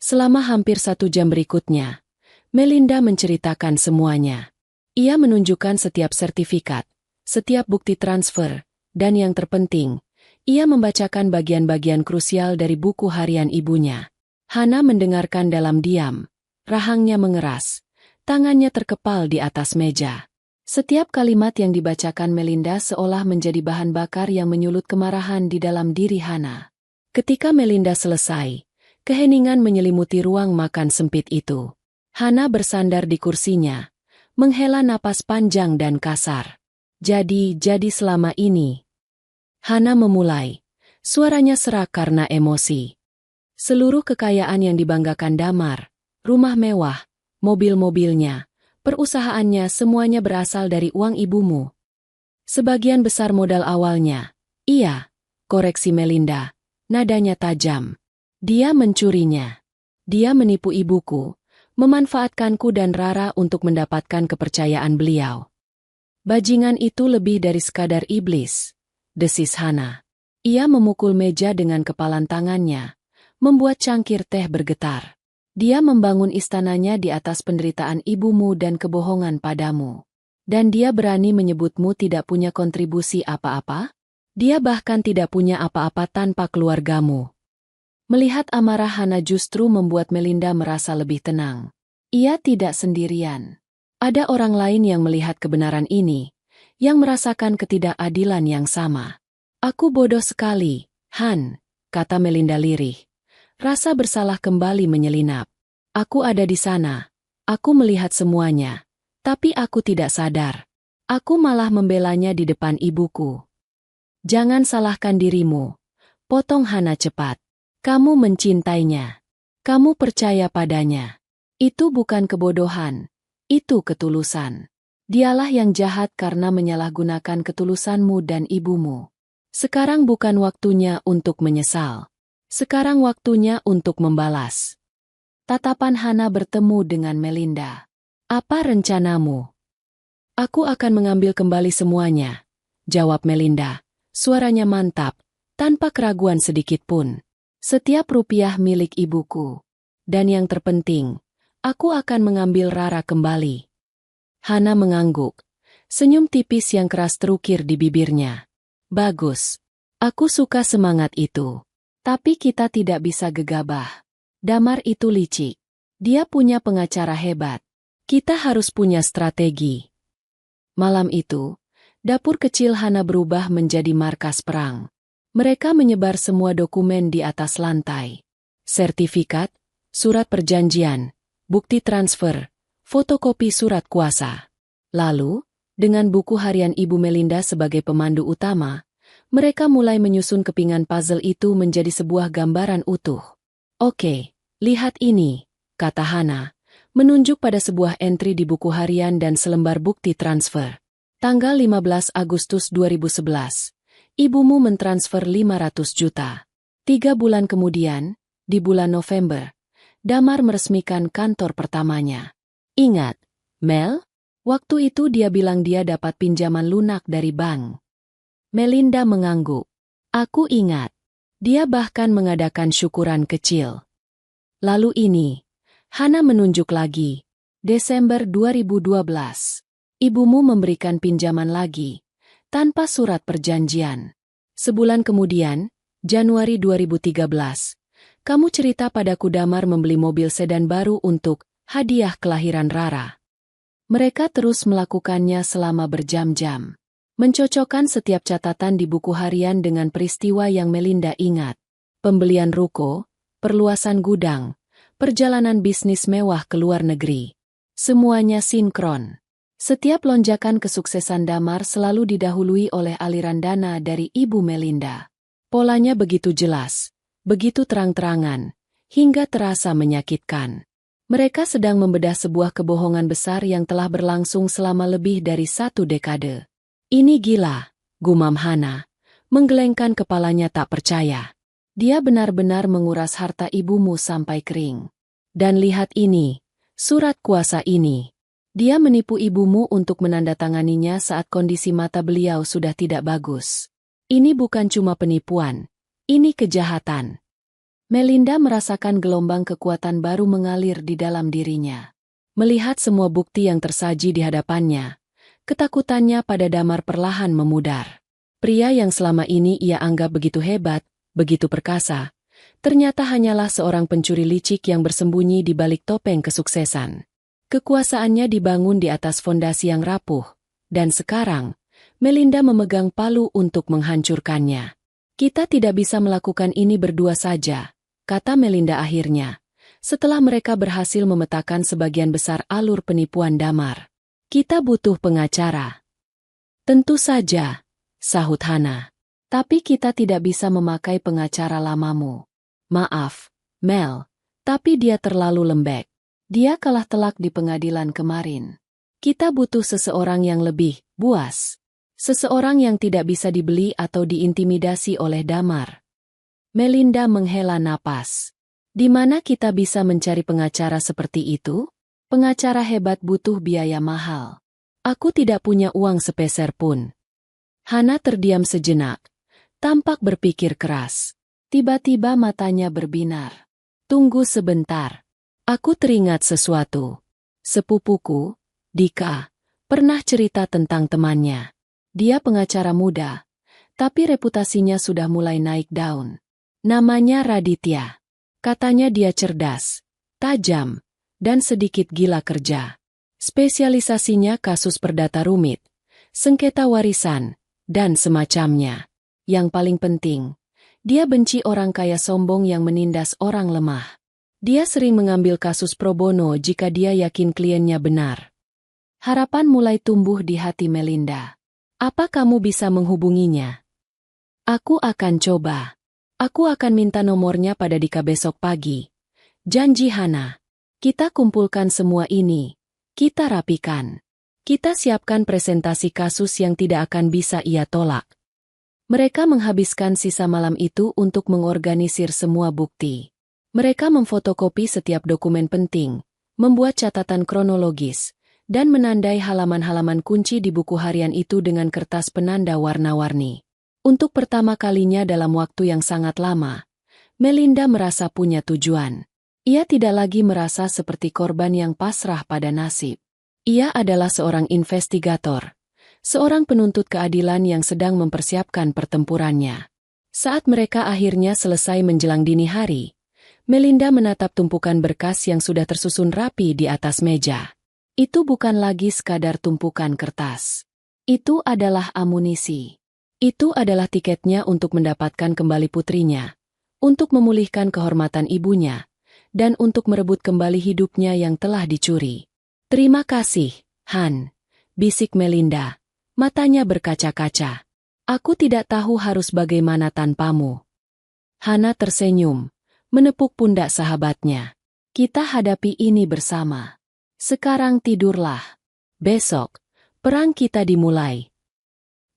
A: Selama hampir 1 jam berikutnya, Melinda menceritakan semuanya. Ia menunjukkan setiap sertifikat, setiap bukti transfer, dan yang terpenting, ia membacakan bagian-bagian krusial dari buku harian ibunya. Hana mendengarkan dalam diam. Rahangnya mengeras. Tangannya terkepal di atas meja. Setiap kalimat yang dibacakan Melinda seolah menjadi bahan bakar yang menyulut kemarahan di dalam diri Hana. Ketika Melinda selesai, keheningan menyelimuti ruang makan sempit itu. Hana bersandar di kursinya, menghela napas panjang dan kasar. Jadi selama ini. Hana memulai. Suaranya serak karena emosi. "Seluruh kekayaan yang dibanggakan Damar, rumah mewah, mobil-mobilnya, perusahaannya semuanya berasal dari uang ibumu. Sebagian besar modal awalnya." "Iya," koreksi Melinda, nadanya tajam. "Dia mencurinya. Dia menipu ibuku, memanfaatkanku dan Rara untuk mendapatkan kepercayaan beliau. Bajingan itu lebih dari sekadar iblis, desis Hana. Ia memukul meja dengan kepalan tangannya, membuat cangkir teh bergetar. Dia membangun istananya di atas penderitaan ibumu dan kebohongan padamu. Dan dia berani menyebutmu tidak punya kontribusi apa-apa? Dia bahkan tidak punya apa-apa tanpa keluargamu. Melihat amarah Hana justru membuat Melinda merasa lebih tenang. Ia tidak sendirian. Ada orang lain yang melihat kebenaran ini, yang merasakan ketidakadilan yang sama. Aku bodoh sekali, Han, kata Melinda lirih. Rasa bersalah kembali menyelinap. Aku ada di sana. Aku melihat semuanya. Tapi aku tidak sadar. Aku malah membelanya di depan ibuku. Jangan salahkan dirimu. Potong Hana cepat. Kamu mencintainya. Kamu percaya padanya. Itu bukan kebodohan. Itu ketulusan. Dialah yang jahat karena menyalahgunakan ketulusanmu dan ibumu. Sekarang bukan waktunya untuk menyesal. Sekarang waktunya untuk membalas. Tatapan Hana bertemu dengan Melinda. Apa rencanamu? Aku akan mengambil kembali semuanya, jawab Melinda. Suaranya mantap, tanpa keraguan sedikit pun. Setiap rupiah milik ibuku. Dan yang terpenting, aku akan mengambil Rara kembali. Hana mengangguk. Senyum tipis yang keras terukir di bibirnya. Bagus. Aku suka semangat itu. Tapi kita tidak bisa gegabah. Damar itu licik. Dia punya pengacara hebat. Kita harus punya strategi. Malam itu, dapur kecil Hana berubah menjadi markas perang. Mereka menyebar semua dokumen di atas lantai. Sertifikat, surat perjanjian, bukti transfer, fotokopi surat kuasa. Lalu, dengan buku harian Ibu Melinda sebagai pemandu utama, mereka mulai menyusun kepingan puzzle itu menjadi sebuah gambaran utuh. Oke, lihat ini, kata Hana, menunjuk pada sebuah entry di buku harian dan selembar bukti transfer. Tanggal 15 Agustus 2011, ibumu mentransfer 500 juta. 3 bulan kemudian, di bulan November, Damar meresmikan kantor pertamanya. Ingat, Mel? Waktu itu dia bilang dia dapat pinjaman lunak dari bank. Melinda mengangguk. Aku ingat. Dia bahkan mengadakan syukuran kecil. Lalu ini, Hana menunjuk lagi. Desember 2012. Ibumu memberikan pinjaman lagi, tanpa surat perjanjian. Sebulan kemudian, Januari 2013, kamu cerita padaku Damar membeli mobil sedan baru untuk hadiah kelahiran Rara. Mereka terus melakukannya selama berjam-jam. Mencocokkan setiap catatan di buku harian dengan peristiwa yang Melinda ingat. Pembelian ruko, perluasan gudang, perjalanan bisnis mewah ke luar negeri. Semuanya sinkron. Setiap lonjakan kesuksesan Damar selalu didahului oleh aliran dana dari Ibu Melinda. Polanya begitu jelas, begitu terang-terangan, hingga terasa menyakitkan. Mereka sedang membedah sebuah kebohongan besar yang telah berlangsung selama lebih dari 1 dekade. Ini gila, gumam Hana, menggelengkan kepalanya tak percaya. Dia benar-benar menguras harta ibumu sampai kering. Dan lihat ini, surat kuasa ini. Dia menipu ibumu untuk menandatanganinya saat kondisi mata beliau sudah tidak bagus. Ini bukan cuma penipuan, ini kejahatan. Melinda merasakan gelombang kekuatan baru mengalir di dalam dirinya. Melihat semua bukti yang tersaji di hadapannya, ketakutannya pada Damar perlahan memudar. Pria yang selama ini ia anggap begitu hebat, begitu perkasa, ternyata hanyalah seorang pencuri licik yang bersembunyi di balik topeng kesuksesan. Kekuasaannya dibangun di atas fondasi yang rapuh, dan sekarang, Melinda memegang palu untuk menghancurkannya. Kita tidak bisa melakukan ini berdua saja, kata Melinda akhirnya, setelah mereka berhasil memetakan sebagian besar alur penipuan Damar. Kita butuh pengacara. Tentu saja, sahut Hana. Tapi kita tidak bisa memakai pengacara lamamu. Maaf, Mel, tapi dia terlalu lembek. Dia kalah telak di pengadilan kemarin. Kita butuh seseorang yang lebih buas. Seseorang yang tidak bisa dibeli atau diintimidasi oleh Damar. Melinda menghela napas. Di mana kita bisa mencari pengacara seperti itu? Pengacara hebat butuh biaya mahal. Aku tidak punya uang sepeser pun. Hana terdiam sejenak, tampak berpikir keras. Tiba-tiba matanya berbinar. Tunggu sebentar. Aku teringat sesuatu. Sepupuku, Dika, pernah cerita tentang temannya. Dia pengacara muda, tapi reputasinya sudah mulai naik daun. Namanya Raditya. Katanya dia cerdas, tajam, dan sedikit gila kerja. Spesialisasinya kasus perdata rumit, sengketa warisan, dan semacamnya. Yang paling penting, dia benci orang kaya sombong yang menindas orang lemah. Dia sering mengambil kasus pro bono jika dia yakin kliennya benar. Harapan mulai tumbuh di hati Melinda. Apa kamu bisa menghubunginya? Aku akan coba. Aku akan minta nomornya pada Dika besok pagi. Janji Hana. Kita kumpulkan semua ini. Kita rapikan. Kita siapkan presentasi kasus yang tidak akan bisa ia tolak. Mereka menghabiskan sisa malam itu untuk mengorganisir semua bukti. Mereka memfotokopi setiap dokumen penting, membuat catatan kronologis, dan menandai halaman-halaman kunci di buku harian itu dengan kertas penanda warna-warni. Untuk pertama kalinya dalam waktu yang sangat lama, Melinda merasa punya tujuan. Ia tidak lagi merasa seperti korban yang pasrah pada nasib. Ia adalah seorang investigator, seorang penuntut keadilan yang sedang mempersiapkan pertempurannya. Saat mereka akhirnya selesai menjelang dini hari, Melinda menatap tumpukan berkas yang sudah tersusun rapi di atas meja. Itu bukan lagi sekadar tumpukan kertas. Itu adalah amunisi. Itu adalah tiketnya untuk mendapatkan kembali putrinya, untuk memulihkan kehormatan ibunya, dan untuk merebut kembali hidupnya yang telah dicuri. Terima kasih, Han, bisik Melinda, matanya berkaca-kaca. Aku tidak tahu harus bagaimana tanpamu. Hana tersenyum, menepuk pundak sahabatnya. Kita hadapi ini bersama. Sekarang tidurlah. Besok, perang kita dimulai.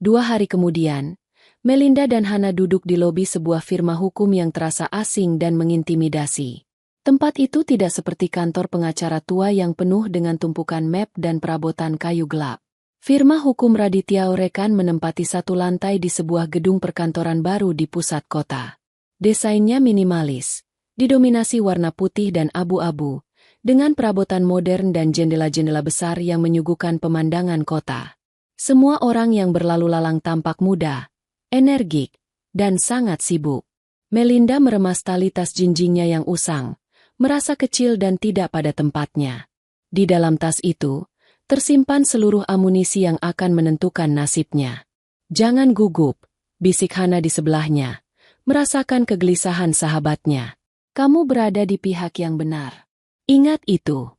A: 2 hari kemudian, Melinda dan Hana duduk di lobi sebuah firma hukum yang terasa asing dan mengintimidasi. Tempat itu tidak seperti kantor pengacara tua yang penuh dengan tumpukan map dan perabotan kayu gelap. Firma hukum Raditya Orekan menempati satu lantai di sebuah gedung perkantoran baru di pusat kota. Desainnya minimalis, didominasi warna putih dan abu-abu, dengan perabotan modern dan jendela-jendela besar yang menyuguhkan pemandangan kota. Semua orang yang berlalu lalang tampak muda, energik, dan sangat sibuk. Melinda meremas tali tas jinjingnya yang usang, merasa kecil dan tidak pada tempatnya. Di dalam tas itu, tersimpan seluruh amunisi yang akan menentukan nasibnya. Jangan gugup, bisik Hana di sebelahnya, merasakan kegelisahan sahabatnya. Kamu berada di pihak yang benar. Ingat itu.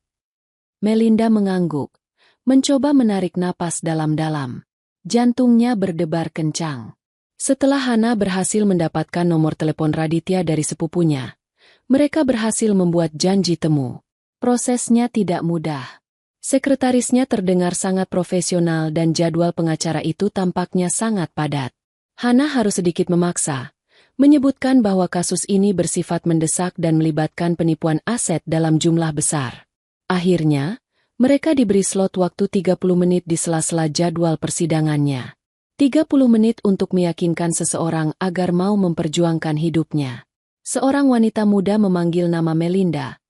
A: Melinda mengangguk, mencoba menarik napas dalam-dalam. Jantungnya berdebar kencang. Setelah Hana berhasil mendapatkan nomor telepon Raditya dari sepupunya, mereka berhasil membuat janji temu. Prosesnya tidak mudah. Sekretarisnya terdengar sangat profesional dan jadwal pengacara itu tampaknya sangat padat. Hana harus sedikit memaksa, menyebutkan bahwa kasus ini bersifat mendesak dan melibatkan penipuan aset dalam jumlah besar. Akhirnya, mereka diberi slot waktu 30 menit di sela-sela jadwal persidangannya. 30 menit untuk meyakinkan seseorang agar mau memperjuangkan hidupnya. Seorang wanita muda memanggil nama Melinda,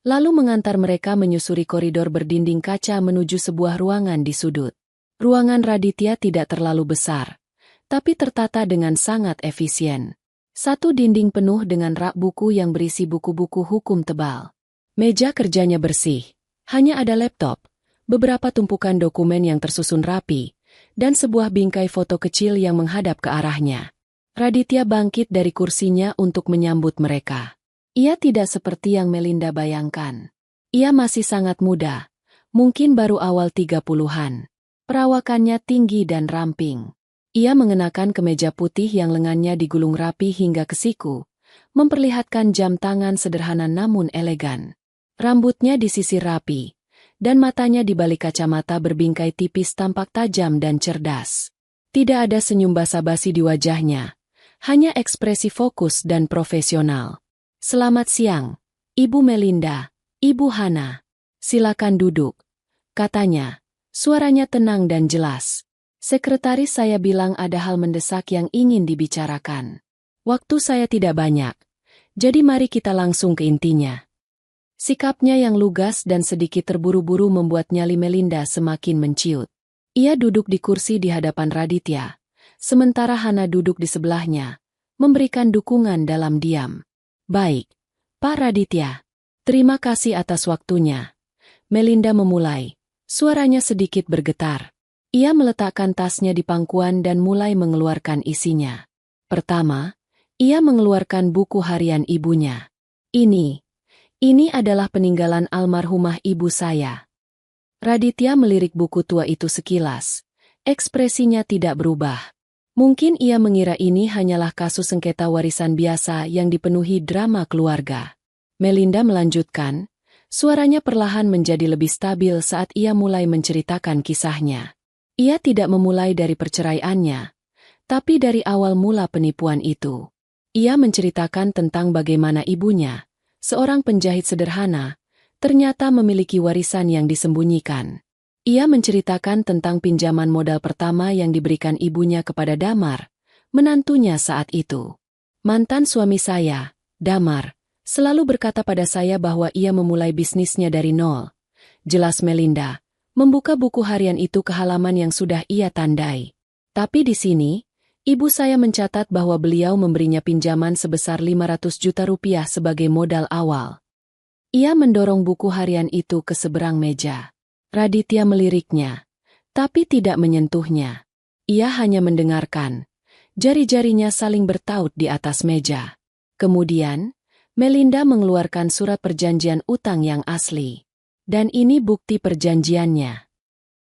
A: lalu mengantar mereka menyusuri koridor berdinding kaca menuju sebuah ruangan di sudut. Ruangan Raditya tidak terlalu besar, tapi tertata dengan sangat efisien. Satu dinding penuh dengan rak buku yang berisi buku-buku hukum tebal. Meja kerjanya bersih. Hanya ada laptop, beberapa tumpukan dokumen yang tersusun rapi, dan sebuah bingkai foto kecil yang menghadap ke arahnya. Raditya bangkit dari kursinya untuk menyambut mereka. Ia tidak seperti yang Melinda bayangkan. Ia masih sangat muda, mungkin baru awal 30-an. Perawakannya tinggi dan ramping. Ia mengenakan kemeja putih yang lengannya digulung rapi hingga ke siku, memperlihatkan jam tangan sederhana namun elegan. Rambutnya disisir rapi, dan matanya di balik kacamata berbingkai tipis tampak tajam dan cerdas. Tidak ada senyum basa-basi di wajahnya, hanya ekspresi fokus dan profesional. Selamat siang, Ibu Melinda, Ibu Hana. Silakan duduk, katanya. Suaranya tenang dan jelas. Sekretaris saya bilang ada hal mendesak yang ingin dibicarakan. Waktu saya tidak banyak, jadi mari kita langsung ke intinya. Sikapnya yang lugas dan sedikit terburu-buru membuat nyali Melinda semakin menciut. Ia duduk di kursi di hadapan Raditya, sementara Hana duduk di sebelahnya, memberikan dukungan dalam diam. Baik, Pak Raditya. Terima kasih atas waktunya. Melinda memulai. Suaranya sedikit bergetar. Ia meletakkan tasnya di pangkuan dan mulai mengeluarkan isinya. Pertama, ia mengeluarkan buku harian ibunya. Ini adalah peninggalan almarhumah ibu saya. Raditya melirik buku tua itu sekilas. Ekspresinya tidak berubah. Mungkin ia mengira ini hanyalah kasus sengketa warisan biasa yang dipenuhi drama keluarga. Melinda melanjutkan, suaranya perlahan menjadi lebih stabil saat ia mulai menceritakan kisahnya. Ia tidak memulai dari perceraiannya, tapi dari awal mula penipuan itu. Ia menceritakan tentang bagaimana ibunya, seorang penjahit sederhana, ternyata memiliki warisan yang disembunyikan. Ia menceritakan tentang pinjaman modal pertama yang diberikan ibunya kepada Damar, menantunya saat itu. Mantan suami saya, Damar, selalu berkata pada saya bahwa ia memulai bisnisnya dari nol. Jelas Melinda, membuka buku harian itu ke halaman yang sudah ia tandai. Tapi di sini, ibu saya mencatat bahwa beliau memberinya pinjaman sebesar 500 juta rupiah sebagai modal awal. Ia mendorong buku harian itu ke seberang meja. Raditya meliriknya, tapi tidak menyentuhnya. Ia hanya mendengarkan. Jari-jarinya saling bertaut di atas meja. Kemudian, Melinda mengeluarkan surat perjanjian utang yang asli. Dan ini bukti perjanjiannya.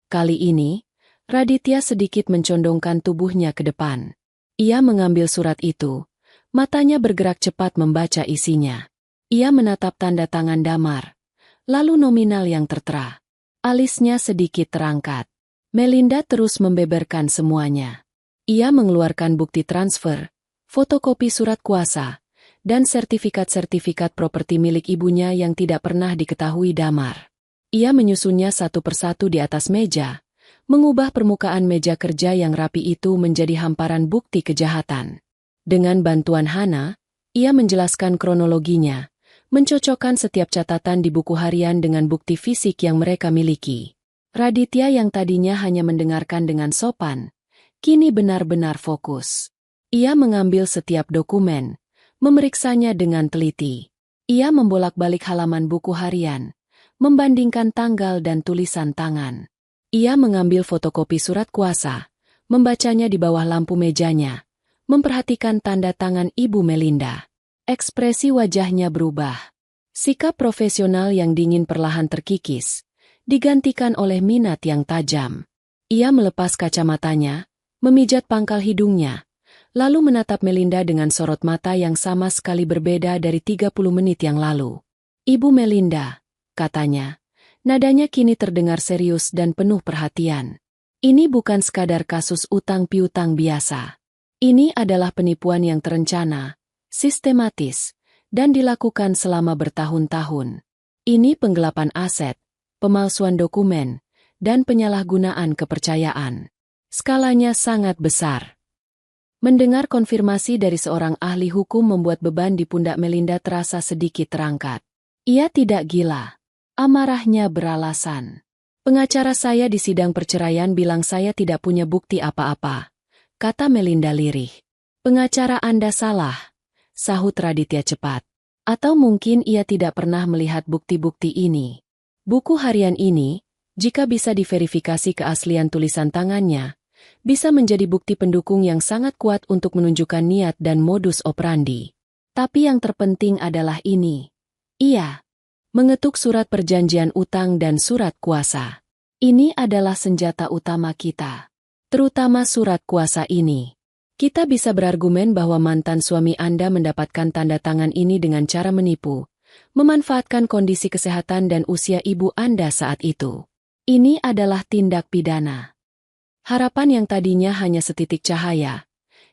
A: Kali ini, Raditya sedikit mencondongkan tubuhnya ke depan. Ia mengambil surat itu. Matanya bergerak cepat membaca isinya. Ia menatap tanda tangan Damar. Lalu nominal yang tertera. Alisnya sedikit terangkat. Melinda terus membeberkan semuanya. Ia mengeluarkan bukti transfer, fotokopi surat kuasa, dan sertifikat-sertifikat properti milik ibunya yang tidak pernah diketahui Damar. Ia menyusunnya satu persatu di atas meja, mengubah permukaan meja kerja yang rapi itu menjadi hamparan bukti kejahatan. Dengan bantuan Hana, ia menjelaskan kronologinya, mencocokkan setiap catatan di buku harian dengan bukti fisik yang mereka miliki. Raditya yang tadinya hanya mendengarkan dengan sopan, kini benar-benar fokus. Ia mengambil setiap dokumen, memeriksanya dengan teliti. Ia membolak-balik halaman buku harian, membandingkan tanggal dan tulisan tangan. Ia mengambil fotokopi surat kuasa, membacanya di bawah lampu mejanya, memperhatikan tanda tangan Ibu Melinda. Ekspresi wajahnya berubah. Sikap profesional yang dingin perlahan terkikis, digantikan oleh minat yang tajam. Ia melepas kacamatanya, memijat pangkal hidungnya, lalu menatap Melinda dengan sorot mata yang sama sekali berbeda dari 30 menit yang lalu. Ibu Melinda, katanya, nadanya kini terdengar serius dan penuh perhatian. Ini bukan sekadar kasus utang piutang biasa. Ini adalah penipuan yang terencana, sistematis, dan dilakukan selama bertahun-tahun. Ini penggelapan aset, pemalsuan dokumen, dan penyalahgunaan kepercayaan. Skalanya sangat besar. Mendengar konfirmasi dari seorang ahli hukum membuat beban di pundak Melinda terasa sedikit terangkat. Ia tidak gila. Amarahnya beralasan. Pengacara saya di sidang perceraian bilang saya tidak punya bukti apa-apa, kata Melinda lirih. Pengacara Anda salah, sahut Raditya cepat. Atau mungkin ia tidak pernah melihat bukti-bukti ini. Buku harian ini, jika bisa diverifikasi keaslian tulisan tangannya, bisa menjadi bukti pendukung yang sangat kuat untuk menunjukkan niat dan modus operandi. Tapi yang terpenting adalah ini. Ia mengetuk surat perjanjian utang dan surat kuasa. Ini adalah senjata utama kita. Terutama surat kuasa ini. Kita bisa berargumen bahwa mantan suami Anda mendapatkan tanda tangan ini dengan cara menipu, memanfaatkan kondisi kesehatan dan usia ibu Anda saat itu. Ini adalah tindak pidana. Harapan yang tadinya hanya setitik cahaya,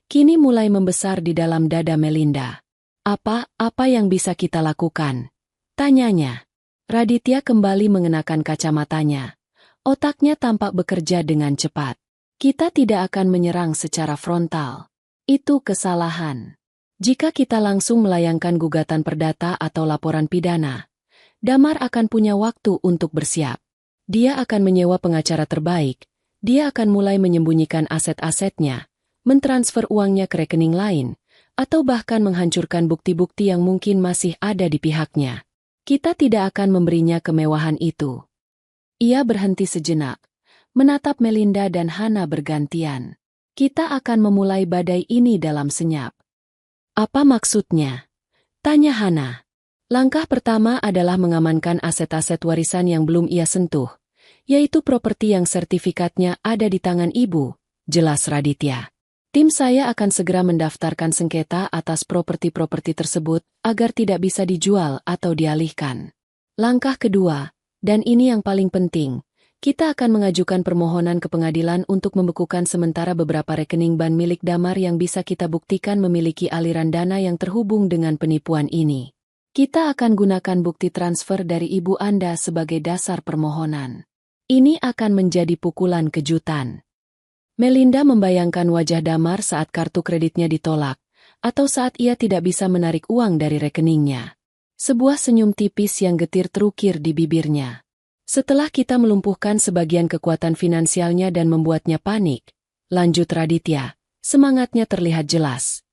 A: kini mulai membesar di dalam dada Melinda. Apa yang bisa kita lakukan? Tanyanya. Raditya kembali mengenakan kacamatanya. Otaknya tampak bekerja dengan cepat. Kita tidak akan menyerang secara frontal. Itu kesalahan. Jika kita langsung melayangkan gugatan perdata atau laporan pidana, Damar akan punya waktu untuk bersiap. Dia akan menyewa pengacara terbaik. Dia akan mulai menyembunyikan aset-asetnya, mentransfer uangnya ke rekening lain, atau bahkan menghancurkan bukti-bukti yang mungkin masih ada di pihaknya. Kita tidak akan memberinya kemewahan itu. Ia berhenti sejenak, menatap Melinda dan Hana bergantian. Kita akan memulai badai ini dalam senyap. Apa maksudnya? Tanya Hana. Langkah pertama adalah mengamankan aset-aset warisan yang belum ia sentuh, yaitu properti yang sertifikatnya ada di tangan ibu, jelas Raditya. Tim saya akan segera mendaftarkan sengketa atas properti-properti tersebut agar tidak bisa dijual atau dialihkan. Langkah kedua, dan ini yang paling penting, kita akan mengajukan permohonan ke pengadilan untuk membekukan sementara beberapa rekening bank milik Damar yang bisa kita buktikan memiliki aliran dana yang terhubung dengan penipuan ini. Kita akan gunakan bukti transfer dari ibu Anda sebagai dasar permohonan. Ini akan menjadi pukulan kejutan. Melinda membayangkan wajah Damar saat kartu kreditnya ditolak, atau saat ia tidak bisa menarik uang dari rekeningnya. Sebuah senyum tipis yang getir terukir di bibirnya. Setelah kita melumpuhkan sebagian kekuatan finansialnya dan membuatnya panik, lanjut Raditya, semangatnya terlihat jelas.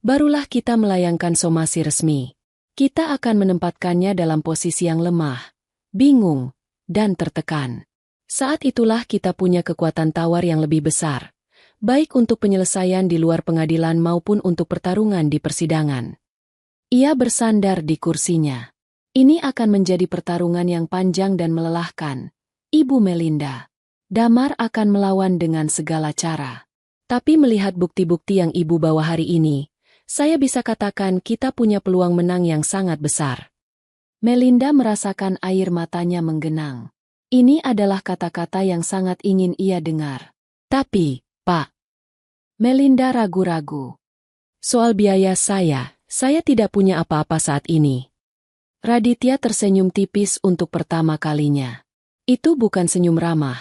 A: Barulah kita melayangkan somasi resmi. Kita akan menempatkannya dalam posisi yang lemah, bingung, dan tertekan. Saat itulah kita punya kekuatan tawar yang lebih besar, baik untuk penyelesaian di luar pengadilan maupun untuk pertarungan di persidangan. Ia bersandar di kursinya. Ini akan menjadi pertarungan yang panjang dan melelahkan, Ibu Melinda. Damar akan melawan dengan segala cara. Tapi melihat bukti-bukti yang Ibu bawa hari ini, saya bisa katakan kita punya peluang menang yang sangat besar. Melinda merasakan air matanya menggenang. Ini adalah kata-kata yang sangat ingin ia dengar. Tapi, Pak. Melinda ragu-ragu. Soal biaya saya tidak punya apa-apa saat ini. Raditya tersenyum tipis untuk pertama kalinya. Itu bukan senyum ramah,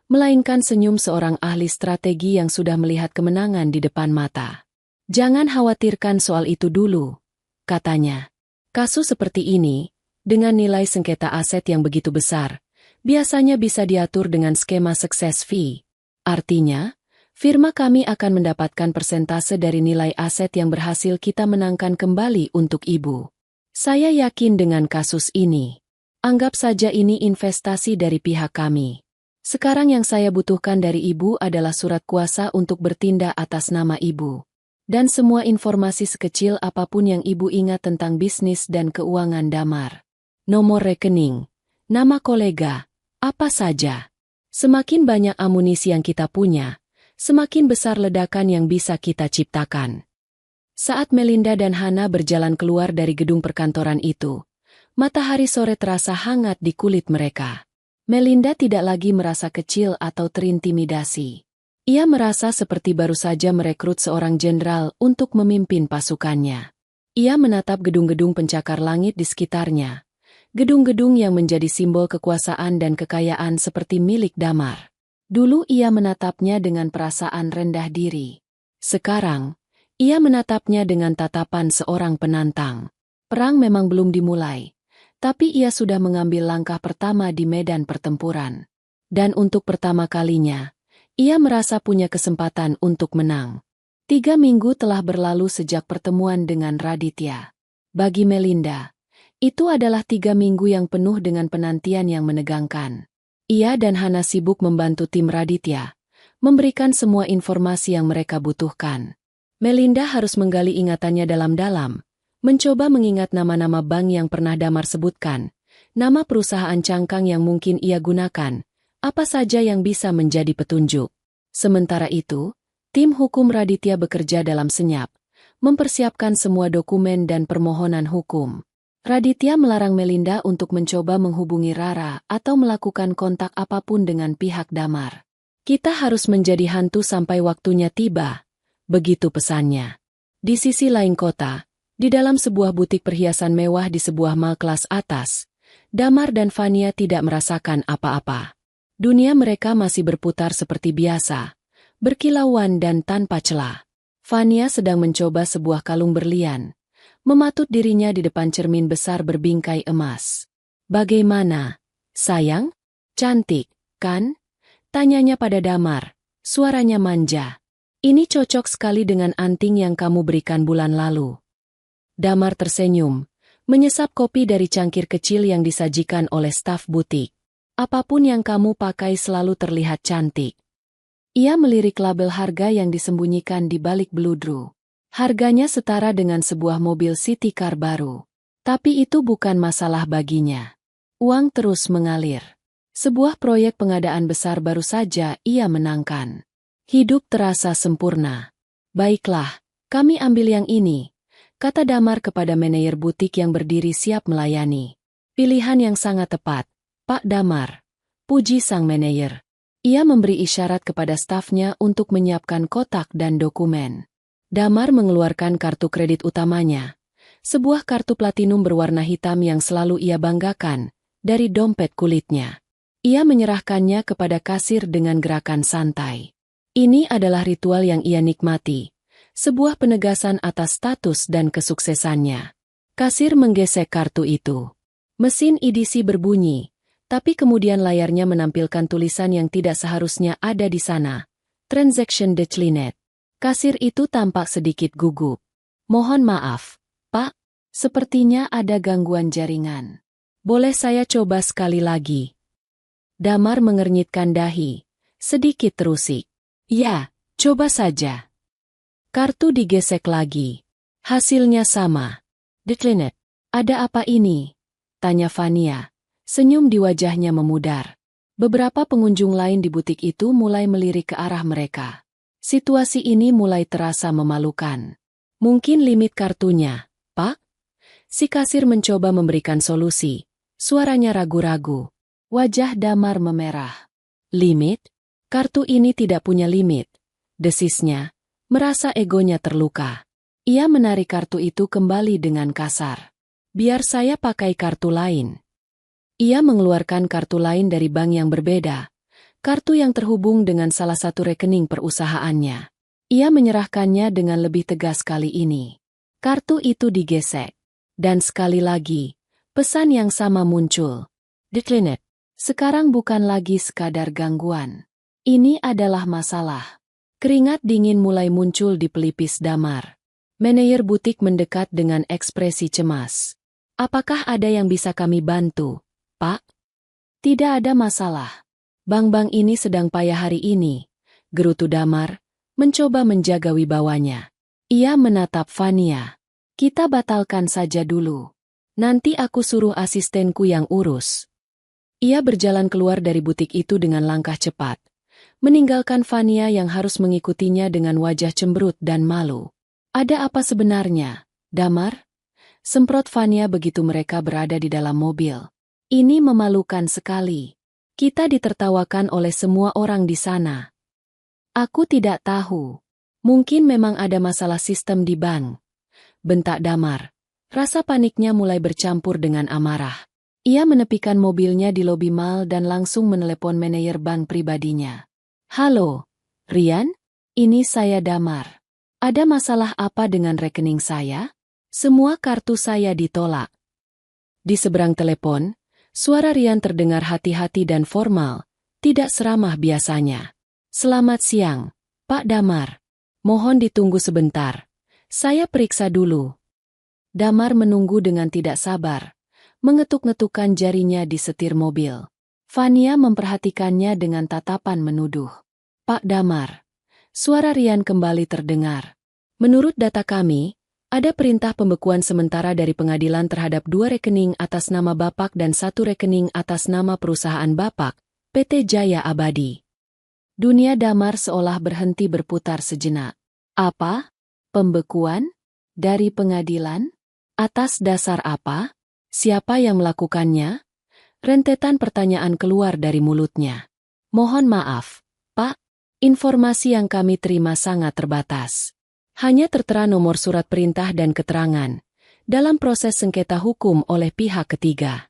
A: melainkan senyum seorang ahli strategi yang sudah melihat kemenangan di depan mata. Jangan khawatirkan soal itu dulu, katanya. Kasus seperti ini, dengan nilai sengketa aset yang begitu besar, biasanya bisa diatur dengan skema success fee. Artinya, firma kami akan mendapatkan persentase dari nilai aset yang berhasil kita menangkan kembali untuk Ibu. Saya yakin dengan kasus ini. Anggap saja ini investasi dari pihak kami. Sekarang yang saya butuhkan dari Ibu adalah surat kuasa untuk bertindak atas nama Ibu. Dan semua informasi sekecil apapun yang Ibu ingat tentang bisnis dan keuangan Damar. Nomor rekening, nama kolega, apa saja. Semakin banyak amunisi yang kita punya, semakin besar ledakan yang bisa kita ciptakan. Saat Melinda dan Hana berjalan keluar dari gedung perkantoran itu, matahari sore terasa hangat di kulit mereka. Melinda tidak lagi merasa kecil atau terintimidasi. Ia merasa seperti baru saja merekrut seorang jenderal untuk memimpin pasukannya. Ia menatap gedung-gedung pencakar langit di sekitarnya. Gedung-gedung yang menjadi simbol kekuasaan dan kekayaan seperti milik Damar. Dulu ia menatapnya dengan perasaan rendah diri. Sekarang, ia menatapnya dengan tatapan seorang penantang. Perang memang belum dimulai, tapi ia sudah mengambil langkah pertama di medan pertempuran. Dan untuk pertama kalinya, ia merasa punya kesempatan untuk menang. 3 minggu telah berlalu sejak pertemuan dengan Raditya. Bagi Melinda, itu adalah 3 minggu yang penuh dengan penantian yang menegangkan. Ia dan Hana sibuk membantu tim Raditya, memberikan semua informasi yang mereka butuhkan. Melinda harus menggali ingatannya dalam-dalam, mencoba mengingat nama-nama bank yang pernah Damar sebutkan, nama perusahaan cangkang yang mungkin ia gunakan, apa saja yang bisa menjadi petunjuk. Sementara itu, tim hukum Raditya bekerja dalam senyap, mempersiapkan semua dokumen dan permohonan hukum. Raditya melarang Melinda untuk mencoba menghubungi Rara atau melakukan kontak apapun dengan pihak Damar. Kita harus menjadi hantu sampai waktunya tiba. Begitu pesannya. Di sisi lain kota, Di dalam sebuah butik perhiasan mewah di sebuah mall kelas atas, Damar dan Fania tidak merasakan apa-apa. Dunia mereka masih berputar seperti biasa, berkilauan dan tanpa celah. Fania sedang mencoba sebuah kalung berlian, mematut dirinya di depan cermin besar berbingkai emas. "Bagaimana, sayang? Cantik, kan?" tanyanya pada Damar, suaranya manja. "Ini cocok sekali dengan anting yang kamu berikan bulan lalu." Damar tersenyum, menyesap kopi dari cangkir kecil yang disajikan oleh staf butik. "Apapun yang kamu pakai selalu terlihat cantik." Ia melirik label harga yang disembunyikan di balik bludru. Harganya setara dengan sebuah mobil city car baru. Tapi itu bukan masalah baginya. Uang terus mengalir. Sebuah proyek pengadaan besar baru saja ia menangkan. Hidup terasa sempurna. "Baiklah, kami ambil yang ini," kata Damar kepada manajer butik yang berdiri siap melayani. "Pilihan yang sangat tepat, Pak Damar," puji sang manajer. Ia memberi isyarat kepada stafnya untuk menyiapkan kotak dan dokumen. Damar mengeluarkan kartu kredit utamanya, sebuah kartu platinum berwarna hitam yang selalu ia banggakan, dari dompet kulitnya. Ia menyerahkannya kepada kasir dengan gerakan santai. Ini adalah ritual yang ia nikmati, sebuah penegasan atas status dan kesuksesannya. Kasir menggesek kartu itu. Mesin EDC berbunyi, tapi kemudian layarnya menampilkan tulisan yang tidak seharusnya ada di sana. "Transaction declined." Kasir itu tampak sedikit gugup. "Mohon maaf, Pak. Sepertinya ada gangguan jaringan. Boleh saya coba sekali lagi?" Damar mengernyitkan dahi, sedikit terusik. "Ya, coba saja." Kartu digesek lagi. Hasilnya sama. "Declined." "Ada apa ini?" tanya Fania. Senyum di wajahnya memudar. Beberapa pengunjung lain di butik itu mulai melirik ke arah mereka. Situasi ini mulai terasa memalukan. "Mungkin limit kartunya, Pak?" Si kasir mencoba memberikan solusi. Suaranya ragu-ragu. Wajah Damar memerah. "Limit? Kartu ini tidak punya limit," desisnya, merasa egonya terluka. Ia menarik kartu itu kembali dengan kasar. "Biar saya pakai kartu lain." Ia mengeluarkan kartu lain dari bank yang berbeda, kartu yang terhubung dengan salah satu rekening perusahaannya. Ia menyerahkannya dengan lebih tegas kali ini. Kartu itu digesek. Dan sekali lagi, pesan yang sama muncul. "Declined." Sekarang bukan lagi sekadar gangguan. Ini adalah masalah. Keringat dingin mulai muncul di pelipis Damar. Manajer butik mendekat dengan ekspresi cemas. "Apakah ada yang bisa kami bantu, Pak?" "Tidak ada masalah. Bank-bank ini sedang payah hari ini," gerutu Damar, mencoba menjaga wibawanya. Ia menatap Fania. "Kita batalkan saja dulu. Nanti aku suruh asistenku yang urus." Ia berjalan keluar dari butik itu dengan langkah cepat, meninggalkan Fania yang harus mengikutinya dengan wajah cemberut dan malu. "Ada apa sebenarnya, Damar?" semprot Fania begitu mereka berada di dalam mobil. "Ini memalukan sekali. Kita ditertawakan oleh semua orang di sana." "Aku tidak tahu. Mungkin memang ada masalah sistem di bank," bentak Damar. Rasa paniknya mulai bercampur dengan amarah. Ia menepikan mobilnya di lobi mall dan langsung menelepon manajer bank pribadinya. "Halo, Rian? Ini saya Damar. Ada masalah apa dengan rekening saya? Semua kartu saya ditolak." Di seberang telepon, suara Rian terdengar hati-hati dan formal, tidak seramah biasanya. "Selamat siang, Pak Damar. Mohon ditunggu sebentar. Saya periksa dulu." Damar menunggu dengan tidak sabar, mengetuk-ngetukkan jarinya di setir mobil. Fania memperhatikannya dengan tatapan menuduh. "Pak Damar." Suara Rian kembali terdengar. "Menurut data kami, ada perintah pembekuan sementara dari pengadilan terhadap 2 rekening atas nama Bapak dan 1 rekening atas nama perusahaan Bapak, PT Jaya Abadi." Dunia Damar seolah berhenti berputar sejenak. "Apa? Pembekuan? Dari pengadilan? Atas dasar apa? Siapa yang melakukannya?" Rentetan pertanyaan keluar dari mulutnya. "Mohon maaf, Pak. Informasi yang kami terima sangat terbatas. Hanya tertera nomor surat perintah dan keterangan, dalam proses sengketa hukum oleh pihak ketiga.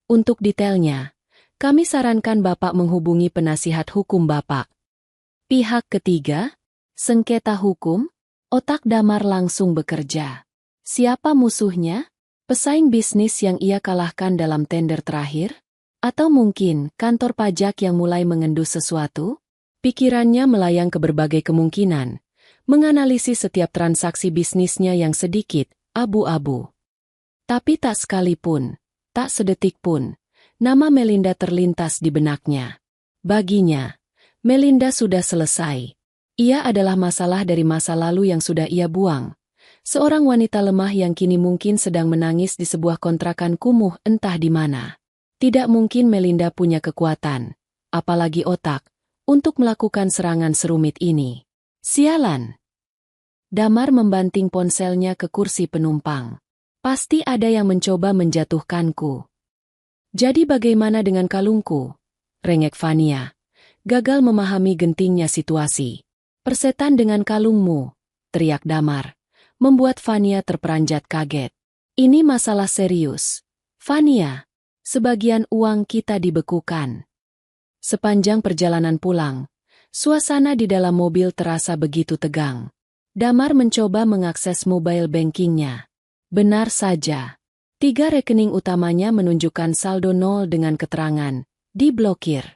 A: Untuk detailnya, kami sarankan Bapak menghubungi penasihat hukum Bapak. Pihak ketiga, sengketa hukum, otak Damar langsung bekerja. Siapa musuhnya? Pesaing bisnis yang ia kalahkan dalam tender terakhir? Atau mungkin kantor pajak yang mulai mengendus sesuatu? Pikirannya melayang ke berbagai kemungkinan, menganalisis setiap transaksi bisnisnya yang sedikit abu-abu. Tapi tak sekalipun, tak sedetik pun, nama Melinda terlintas di benaknya. Baginya, Melinda sudah selesai. Ia adalah masalah dari masa lalu yang sudah ia buang. Seorang wanita lemah yang kini mungkin sedang menangis di sebuah kontrakan kumuh entah di mana. Tidak mungkin Melinda punya kekuatan, apalagi otak, untuk melakukan serangan serumit ini. Sialan! Damar membanting ponselnya ke kursi penumpang. Pasti ada yang mencoba menjatuhkanku. Jadi bagaimana dengan kalungku? Rengek Fania. Gagal memahami gentingnya situasi. Persetan dengan kalungmu, teriak Damar. Membuat Fania terperanjat kaget. Ini masalah serius. Fania, sebagian uang kita dibekukan. Sepanjang perjalanan pulang, suasana di dalam mobil terasa begitu tegang. Damar mencoba mengakses mobile bankingnya. Benar saja. 3 rekening utamanya menunjukkan saldo nol dengan keterangan, diblokir.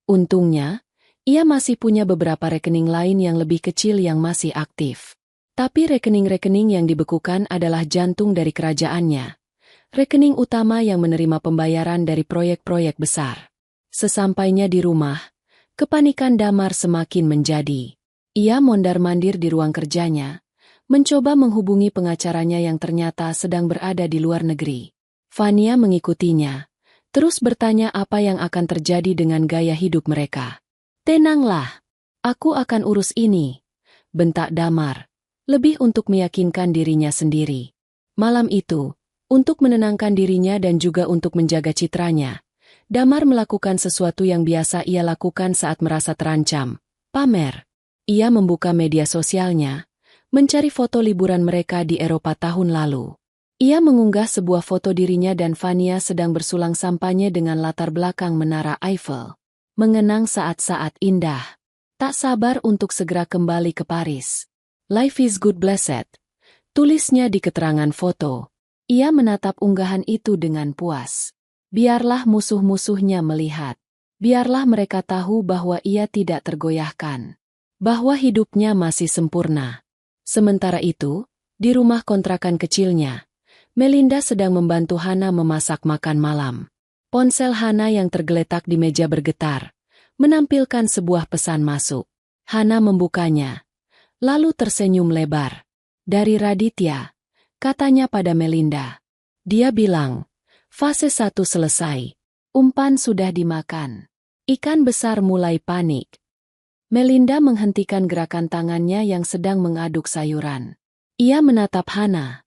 A: Untungnya, ia masih punya beberapa rekening lain yang lebih kecil yang masih aktif. Tapi rekening-rekening yang dibekukan adalah jantung dari kerajaannya. Rekening utama yang menerima pembayaran dari proyek-proyek besar. Sesampainya di rumah, kepanikan Damar semakin menjadi. Ia mondar-mandir di ruang kerjanya, mencoba menghubungi pengacaranya yang ternyata sedang berada di luar negeri. Fania mengikutinya, terus bertanya apa yang akan terjadi dengan gaya hidup mereka. Tenanglah, aku akan urus ini, bentak Damar. Lebih untuk meyakinkan dirinya sendiri. Malam itu, untuk menenangkan dirinya dan juga untuk menjaga citranya, Damar melakukan sesuatu yang biasa ia lakukan saat merasa terancam, pamer. Ia membuka media sosialnya, mencari foto liburan mereka di Eropa tahun lalu. Ia mengunggah sebuah foto dirinya dan Fania sedang bersulang sampanye dengan latar belakang Menara Eiffel. Mengenang saat-saat indah. Tak sabar untuk segera kembali ke Paris. Life is good blessed. Tulisnya di keterangan foto. Ia menatap unggahan itu dengan puas. Biarlah musuh-musuhnya melihat. Biarlah mereka tahu bahwa ia tidak tergoyahkan. Bahwa hidupnya masih sempurna. Sementara itu, di rumah kontrakan kecilnya, Melinda sedang membantu Hana memasak makan malam. Ponsel Hana yang tergeletak di meja bergetar, menampilkan sebuah pesan masuk. Hana membukanya. Lalu tersenyum lebar. Dari Raditya, katanya pada Melinda. Dia bilang, fase 1 selesai. Umpan sudah dimakan. Ikan besar mulai panik. Melinda menghentikan gerakan tangannya yang sedang mengaduk sayuran. Ia menatap Hana.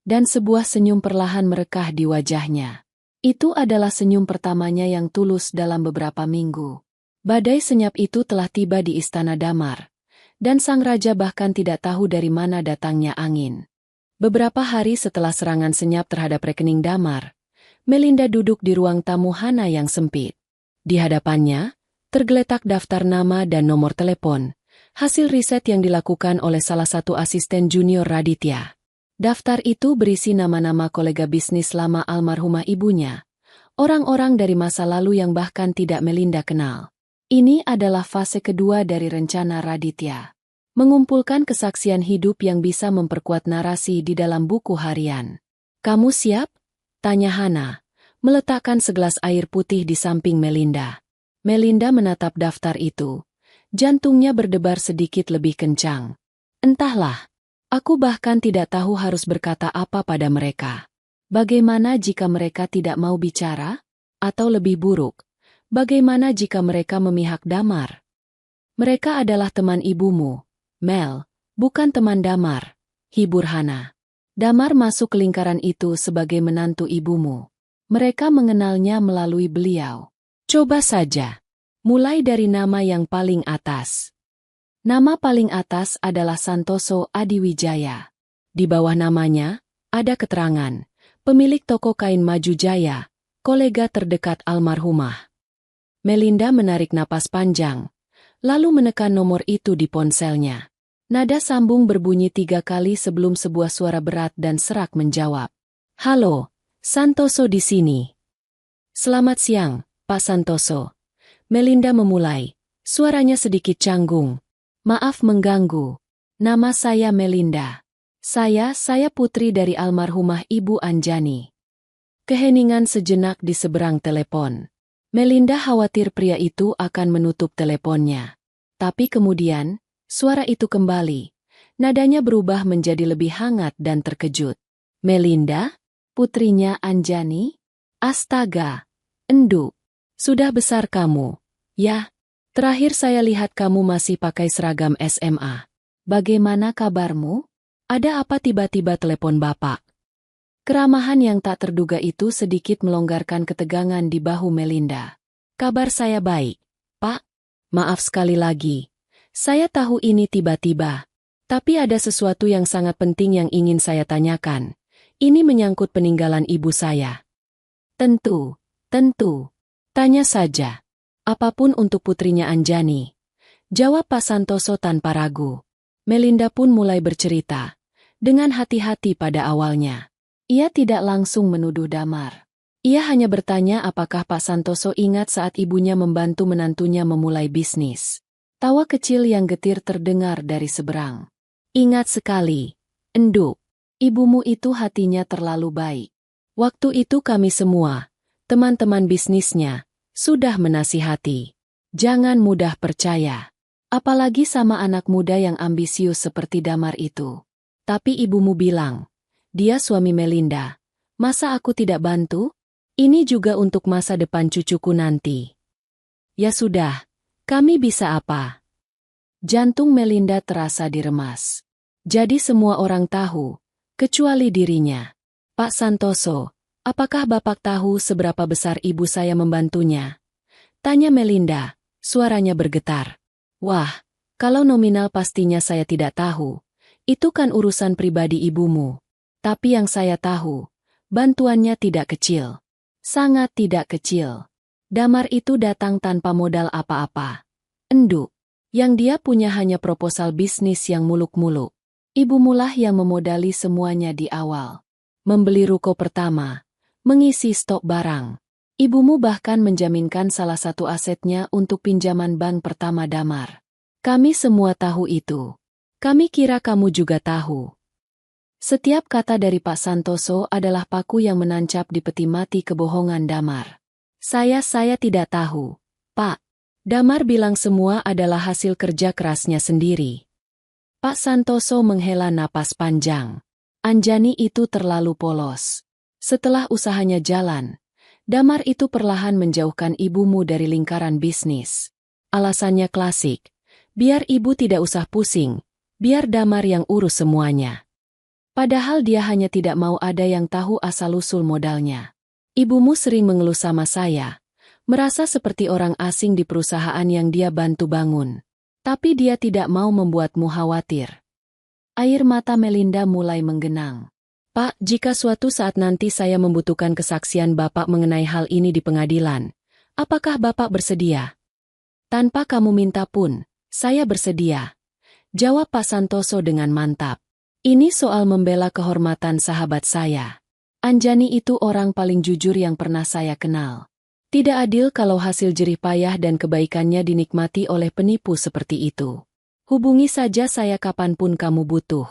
A: Dan sebuah senyum perlahan merekah di wajahnya. Itu adalah senyum pertamanya yang tulus dalam beberapa minggu. Badai senyap itu telah tiba di Istana Damar. Dan sang raja bahkan tidak tahu dari mana datangnya angin. Beberapa hari setelah serangan senyap terhadap rekening Damar, Melinda duduk di ruang tamu Hana yang sempit. Di hadapannya, tergeletak daftar nama dan nomor telepon, hasil riset yang dilakukan oleh salah satu asisten junior Raditya. Daftar itu berisi nama-nama kolega bisnis lama almarhumah ibunya, orang-orang dari masa lalu yang bahkan tidak Melinda kenal. Ini adalah fase kedua dari rencana Raditya. Mengumpulkan kesaksian hidup yang bisa memperkuat narasi di dalam buku harian. Kamu siap? Tanya Hana, meletakkan segelas air putih di samping Melinda. Melinda menatap daftar itu. Jantungnya berdebar sedikit lebih kencang. Entahlah, aku bahkan tidak tahu harus berkata apa pada mereka. Bagaimana jika mereka tidak mau bicara? Atau lebih buruk, bagaimana jika mereka memihak Damar? Mereka adalah teman ibumu, Mel, bukan teman Damar, hibur Hana. Damar masuk ke lingkaran itu sebagai menantu ibumu. Mereka mengenalnya melalui beliau. Coba saja. Mulai dari nama yang paling atas. Nama paling atas adalah Santoso Adiwijaya. Di bawah namanya, ada keterangan. Pemilik toko kain Maju Jaya, kolega terdekat almarhumah. Melinda menarik napas panjang, lalu menekan nomor itu di ponselnya. Nada sambung berbunyi 3 kali sebelum sebuah suara berat dan serak menjawab. Halo, Santoso di sini. Selamat siang, Pak Santoso. Melinda memulai, suaranya sedikit canggung. Maaf mengganggu. Nama saya Melinda. Saya putri dari almarhumah Ibu Anjani. Keheningan sejenak di seberang telepon. Melinda khawatir pria itu akan menutup teleponnya. Tapi kemudian, suara itu kembali. Nadanya berubah menjadi lebih hangat dan terkejut. Melinda? Putrinya Anjani? Astaga, Endu. Sudah besar kamu. Ya, terakhir saya lihat kamu masih pakai seragam SMA. Bagaimana kabarmu? Ada apa tiba-tiba telepon Bapak? Keramahan yang tak terduga itu sedikit melonggarkan ketegangan di bahu Melinda. Kabar saya baik, Pak. Maaf sekali lagi. Saya tahu ini tiba-tiba. Tapi ada sesuatu yang sangat penting yang ingin saya tanyakan. Ini menyangkut peninggalan ibu saya. Tentu. Tanya saja. Apapun untuk putrinya Anjani. Jawab Pak Santoso tanpa ragu. Melinda pun mulai bercerita. Dengan hati-hati pada awalnya. Ia tidak langsung menuduh Damar. Ia hanya bertanya apakah Pak Santoso ingat saat ibunya membantu menantunya memulai bisnis. Tawa kecil yang getir terdengar dari seberang. Ingat sekali, Endu. Ibumu itu hatinya terlalu baik. Waktu itu kami semua, teman-teman bisnisnya, sudah menasihati. Jangan mudah percaya. Apalagi sama anak muda yang ambisius seperti Damar itu. Tapi ibumu bilang, dia suami Melinda. Masa aku tidak bantu? Ini juga untuk masa depan cucuku nanti. Ya sudah, kami bisa apa? Jantung Melinda terasa diremas. Jadi semua orang tahu, kecuali dirinya. Pak Santoso, apakah Bapak tahu seberapa besar ibu saya membantunya? Tanya Melinda, suaranya bergetar. Wah, kalau nominal pastinya saya tidak tahu. Itu kan urusan pribadi ibumu. Tapi yang saya tahu, bantuannya tidak kecil. Sangat tidak kecil. Damar itu datang tanpa modal apa-apa. Endu. Yang dia punya hanya proposal bisnis yang muluk-muluk. Ibumulah yang memodali semuanya di awal. Membeli ruko pertama. Mengisi stok barang. Ibumu bahkan menjaminkan salah satu asetnya untuk pinjaman bank pertama Damar. Kami semua tahu itu. Kami kira kamu juga tahu. Setiap kata dari Pak Santoso adalah paku yang menancap di peti mati kebohongan Damar. Saya tidak tahu, Pak. Damar bilang semua adalah hasil kerja kerasnya sendiri. Pak Santoso menghela napas panjang. Anjani itu terlalu polos. Setelah usahanya jalan, Damar itu perlahan menjauhkan ibumu dari lingkaran bisnis. Alasannya klasik, biar ibu tidak usah pusing, biar Damar yang urus semuanya. Padahal dia hanya tidak mau ada yang tahu asal-usul modalnya. Ibumu sering mengeluh sama saya, merasa seperti orang asing di perusahaan yang dia bantu bangun. Tapi dia tidak mau membuatmu khawatir. Air mata Melinda mulai menggenang. Pak, jika suatu saat nanti saya membutuhkan kesaksian Bapak mengenai hal ini di pengadilan, apakah Bapak bersedia? Tanpa kamu minta pun, saya bersedia. Jawab Pak Santoso dengan mantap. Ini soal membela kehormatan sahabat saya. Anjani itu orang paling jujur yang pernah saya kenal. Tidak adil kalau hasil jerih payah dan kebaikannya dinikmati oleh penipu seperti itu. Hubungi saja saya kapanpun kamu butuh.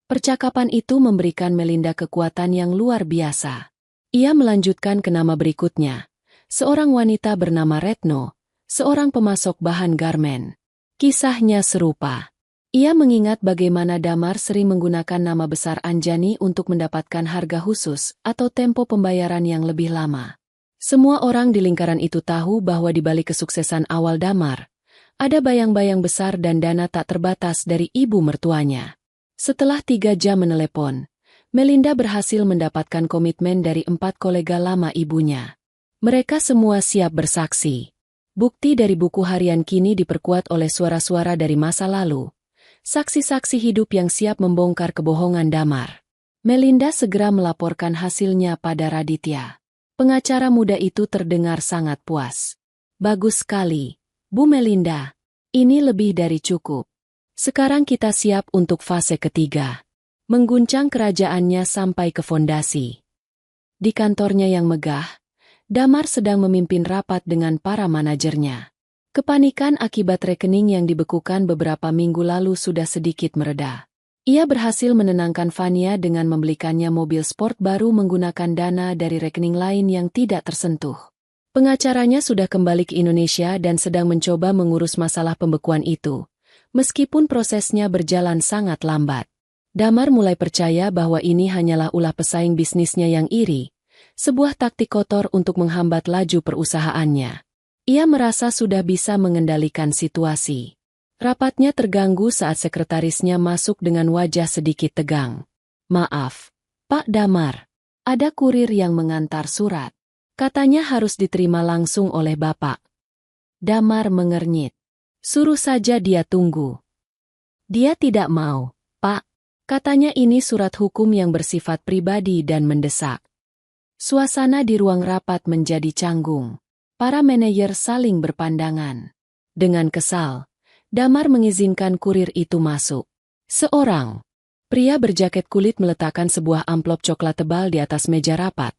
A: Percakapan itu memberikan Melinda kekuatan yang luar biasa. Ia melanjutkan ke nama berikutnya. Seorang wanita bernama Retno, seorang pemasok bahan garmen. Kisahnya serupa. Ia mengingat bagaimana Damar sering menggunakan nama besar Anjani untuk mendapatkan harga khusus atau tempo pembayaran yang lebih lama. Semua orang di lingkaran itu tahu bahwa di balik kesuksesan awal Damar, ada bayang-bayang besar dan dana tak terbatas dari ibu mertuanya. Setelah 3 jam menelepon, Melinda berhasil mendapatkan komitmen dari 4 kolega lama ibunya. Mereka semua siap bersaksi. Bukti dari buku harian kini diperkuat oleh suara-suara dari masa lalu. Saksi-saksi hidup yang siap membongkar kebohongan Damar. Melinda segera melaporkan hasilnya pada Raditya. Pengacara muda itu terdengar sangat puas. Bagus sekali, Bu Melinda. Ini lebih dari cukup. Sekarang kita siap untuk fase ketiga. Mengguncang kerajaannya sampai ke fondasi. Di kantornya yang megah, Damar sedang memimpin rapat dengan para manajernya. Kepanikan akibat rekening yang dibekukan beberapa minggu lalu sudah sedikit mereda. Ia berhasil menenangkan Vania dengan membelikannya mobil sport baru menggunakan dana dari rekening lain yang tidak tersentuh. Pengacaranya sudah kembali ke Indonesia dan sedang mencoba mengurus masalah pembekuan itu, meskipun prosesnya berjalan sangat lambat. Damar mulai percaya bahwa ini hanyalah ulah pesaing bisnisnya yang iri, sebuah taktik kotor untuk menghambat laju perusahaannya. Ia merasa sudah bisa mengendalikan situasi. Rapatnya terganggu saat sekretarisnya masuk dengan wajah sedikit tegang. "Maaf, Pak Damar. Ada kurir yang mengantar surat. Katanya harus diterima langsung oleh Bapak." Damar mengernyit. "Suruh saja dia tunggu." "Dia tidak mau, Pak. Katanya ini surat hukum yang bersifat pribadi dan mendesak." Suasana di ruang rapat menjadi canggung. Para manajer saling berpandangan. Dengan kesal, Damar mengizinkan kurir itu masuk. Seorang pria berjaket kulit meletakkan sebuah amplop coklat tebal di atas meja rapat,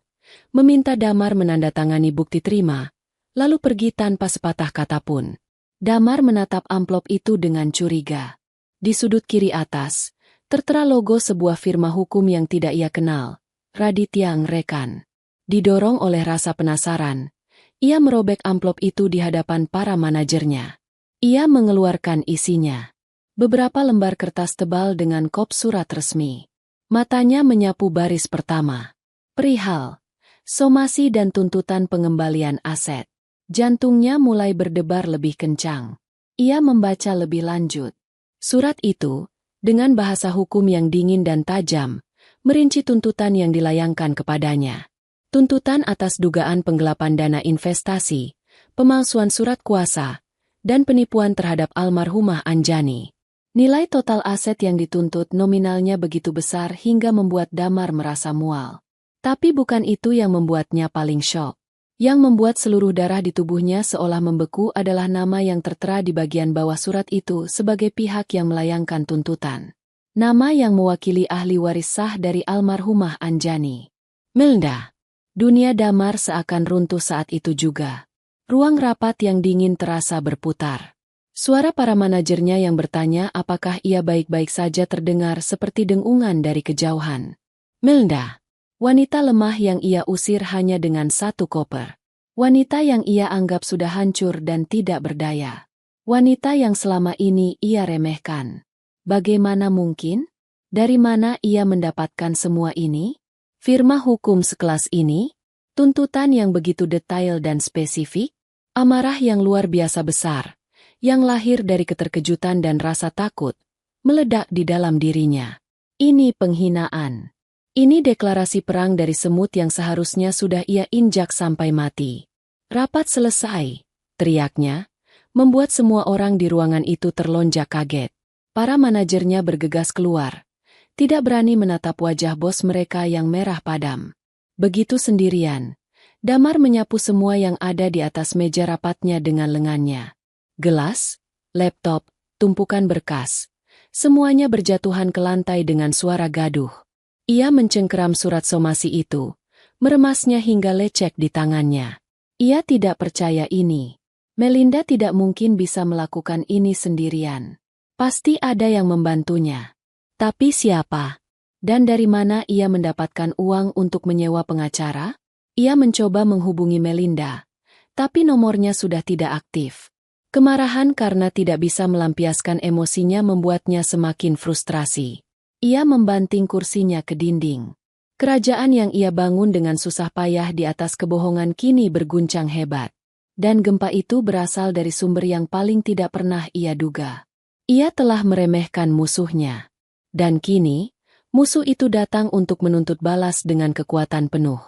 A: meminta Damar menandatangani bukti terima, lalu pergi tanpa sepatah kata pun. Damar menatap amplop itu dengan curiga. Di sudut kiri atas, tertera logo sebuah firma hukum yang tidak ia kenal, Raditya Ngrekan. Didorong oleh rasa penasaran, ia merobek amplop itu di hadapan para manajernya. Ia mengeluarkan isinya. Beberapa lembar kertas tebal dengan kop surat resmi. Matanya menyapu baris pertama. Perihal somasi dan tuntutan pengembalian aset. Jantungnya mulai berdebar lebih kencang. Ia membaca lebih lanjut. Surat itu, dengan bahasa hukum yang dingin dan tajam, merinci tuntutan yang dilayangkan kepadanya. Tuntutan atas dugaan penggelapan dana investasi, pemalsuan surat kuasa, dan penipuan terhadap almarhumah Anjani. Nilai total aset yang dituntut nominalnya begitu besar hingga membuat Damar merasa mual. Tapi bukan itu yang membuatnya paling syok. Yang membuat seluruh darah di tubuhnya seolah membeku adalah nama yang tertera di bagian bawah surat itu sebagai pihak yang melayangkan tuntutan. Nama yang mewakili ahli waris sah dari almarhumah Anjani. Melinda. Dunia Damar seakan runtuh saat itu juga. Ruang rapat yang dingin terasa berputar. Suara para manajernya yang bertanya apakah ia baik-baik saja terdengar seperti dengungan dari kejauhan. Melinda. Wanita lemah yang ia usir hanya dengan satu koper. Wanita yang ia anggap sudah hancur dan tidak berdaya. Wanita yang selama ini ia remehkan. Bagaimana mungkin? Dari mana ia mendapatkan semua ini? Firma hukum sekelas ini? Tuntutan yang begitu detail dan spesifik? Amarah yang luar biasa besar, yang lahir dari keterkejutan dan rasa takut, meledak di dalam dirinya. Ini penghinaan. Ini deklarasi perang dari semut yang seharusnya sudah ia injak sampai mati. Rapat selesai, teriaknya, membuat semua orang di ruangan itu terlonjak kaget. Para manajernya bergegas keluar, tidak berani menatap wajah bos mereka yang merah padam. Begitu sendirian, Damar menyapu semua yang ada di atas meja rapatnya dengan lengannya. Gelas, laptop, tumpukan berkas, semuanya berjatuhan ke lantai dengan suara gaduh. Ia mencengkeram surat somasi itu, meremasnya hingga lecek di tangannya. Ia tidak percaya ini. Melinda tidak mungkin bisa melakukan ini sendirian. Pasti ada yang membantunya. Tapi siapa? Dan dari mana ia mendapatkan uang untuk menyewa pengacara? Ia mencoba menghubungi Melinda, tapi nomornya sudah tidak aktif. Kemarahan karena tidak bisa melampiaskan emosinya membuatnya semakin frustrasi. Ia membanting kursinya ke dinding. Kerajaan yang ia bangun dengan susah payah di atas kebohongan kini berguncang hebat. Dan gempa itu berasal dari sumber yang paling tidak pernah ia duga. Ia telah meremehkan musuhnya. Dan kini, musuh itu datang untuk menuntut balas dengan kekuatan penuh.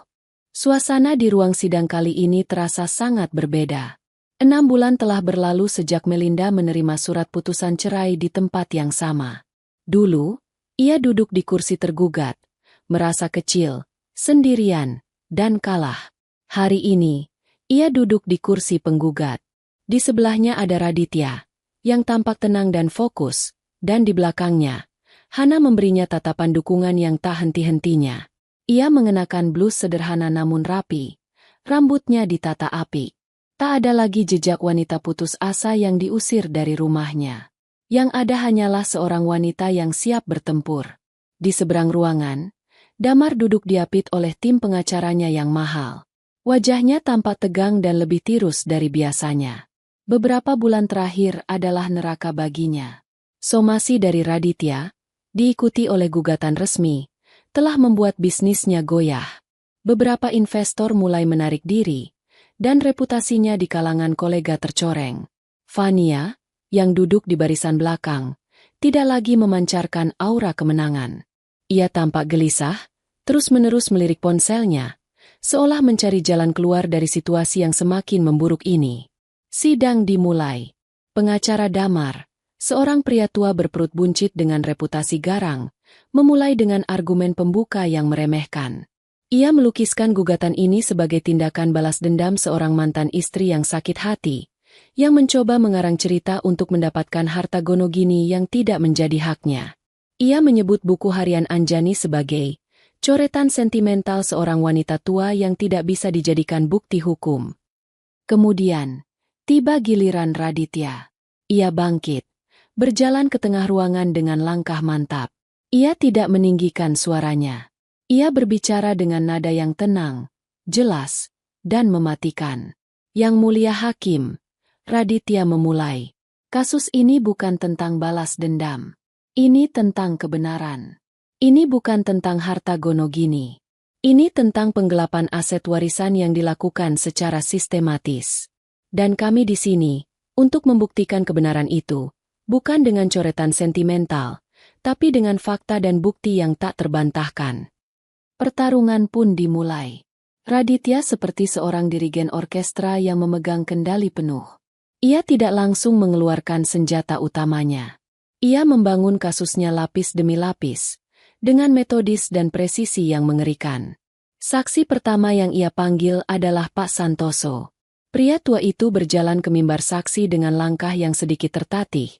A: Suasana di ruang sidang kali ini terasa sangat berbeda. 6 bulan telah berlalu sejak Melinda menerima surat putusan cerai di tempat yang sama. Dulu, ia duduk di kursi tergugat, merasa kecil, sendirian, dan kalah. Hari ini, ia duduk di kursi penggugat. Di sebelahnya ada Raditya, yang tampak tenang dan fokus, dan di belakangnya, Hana memberinya tatapan dukungan yang tak henti-hentinya. Ia mengenakan blus sederhana namun rapi, rambutnya ditata apik. Tak ada lagi jejak wanita putus asa yang diusir dari rumahnya. Yang ada hanyalah seorang wanita yang siap bertempur. Di seberang ruangan, Damar duduk diapit oleh tim pengacaranya yang mahal. Wajahnya tampak tegang dan lebih tirus dari biasanya. Beberapa bulan terakhir adalah neraka baginya. Somasi dari Raditya, diikuti oleh gugatan resmi, telah membuat bisnisnya goyah. Beberapa investor mulai menarik diri, dan reputasinya di kalangan kolega tercoreng. Fania, yang duduk di barisan belakang, tidak lagi memancarkan aura kemenangan. Ia tampak gelisah, terus-menerus melirik ponselnya, seolah mencari jalan keluar dari situasi yang semakin memburuk ini. Sidang dimulai. Pengacara Damar, seorang pria tua berperut buncit dengan reputasi garang, memulai dengan argumen pembuka yang meremehkan. Ia melukiskan gugatan ini sebagai tindakan balas dendam seorang mantan istri yang sakit hati, yang mencoba mengarang cerita untuk mendapatkan harta gonogini yang tidak menjadi haknya. Ia menyebut buku harian Anjani sebagai coretan sentimental seorang wanita tua yang tidak bisa dijadikan bukti hukum. Kemudian, tiba giliran Raditya. Ia bangkit, berjalan ke tengah ruangan dengan langkah mantap. Ia tidak meninggikan suaranya. Ia berbicara dengan nada yang tenang, jelas, dan mematikan. Yang Mulia Hakim, Raditya memulai. Kasus ini bukan tentang balas dendam. Ini tentang kebenaran. Ini bukan tentang harta gonogini. Ini tentang penggelapan aset warisan yang dilakukan secara sistematis. Dan kami di sini, untuk membuktikan kebenaran itu, bukan dengan coretan sentimental, tapi dengan fakta dan bukti yang tak terbantahkan. Pertarungan pun dimulai. Raditya seperti seorang dirigen orkestra yang memegang kendali penuh. Ia tidak langsung mengeluarkan senjata utamanya. Ia membangun kasusnya lapis demi lapis, dengan metodis dan presisi yang mengerikan. Saksi pertama yang ia panggil adalah Pak Santoso. Pria tua itu berjalan ke mimbar saksi dengan langkah yang sedikit tertatih,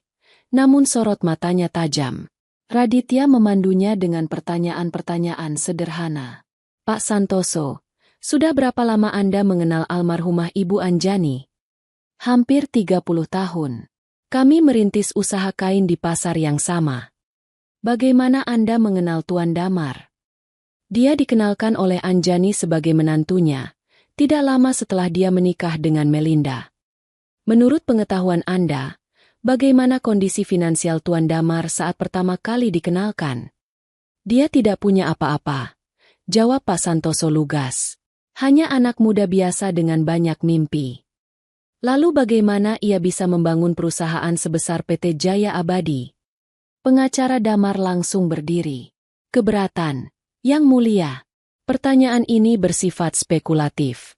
A: namun sorot matanya tajam. Raditya memandunya dengan pertanyaan-pertanyaan sederhana. Pak Santoso, sudah berapa lama Anda mengenal almarhumah Ibu Anjani? Hampir 30 tahun. Kami merintis usaha kain di pasar yang sama. Bagaimana Anda mengenal Tuan Damar? Dia dikenalkan oleh Anjani sebagai menantunya, tidak lama setelah dia menikah dengan Melinda. Menurut pengetahuan Anda, bagaimana kondisi finansial Tuan Damar saat pertama kali dikenalkan? Dia tidak punya apa-apa, jawab Pak Santoso lugas. Hanya anak muda biasa dengan banyak mimpi. Lalu bagaimana ia bisa membangun perusahaan sebesar PT Jaya Abadi? Pengacara Damar langsung berdiri. Keberatan, Yang Mulia. Pertanyaan ini bersifat spekulatif.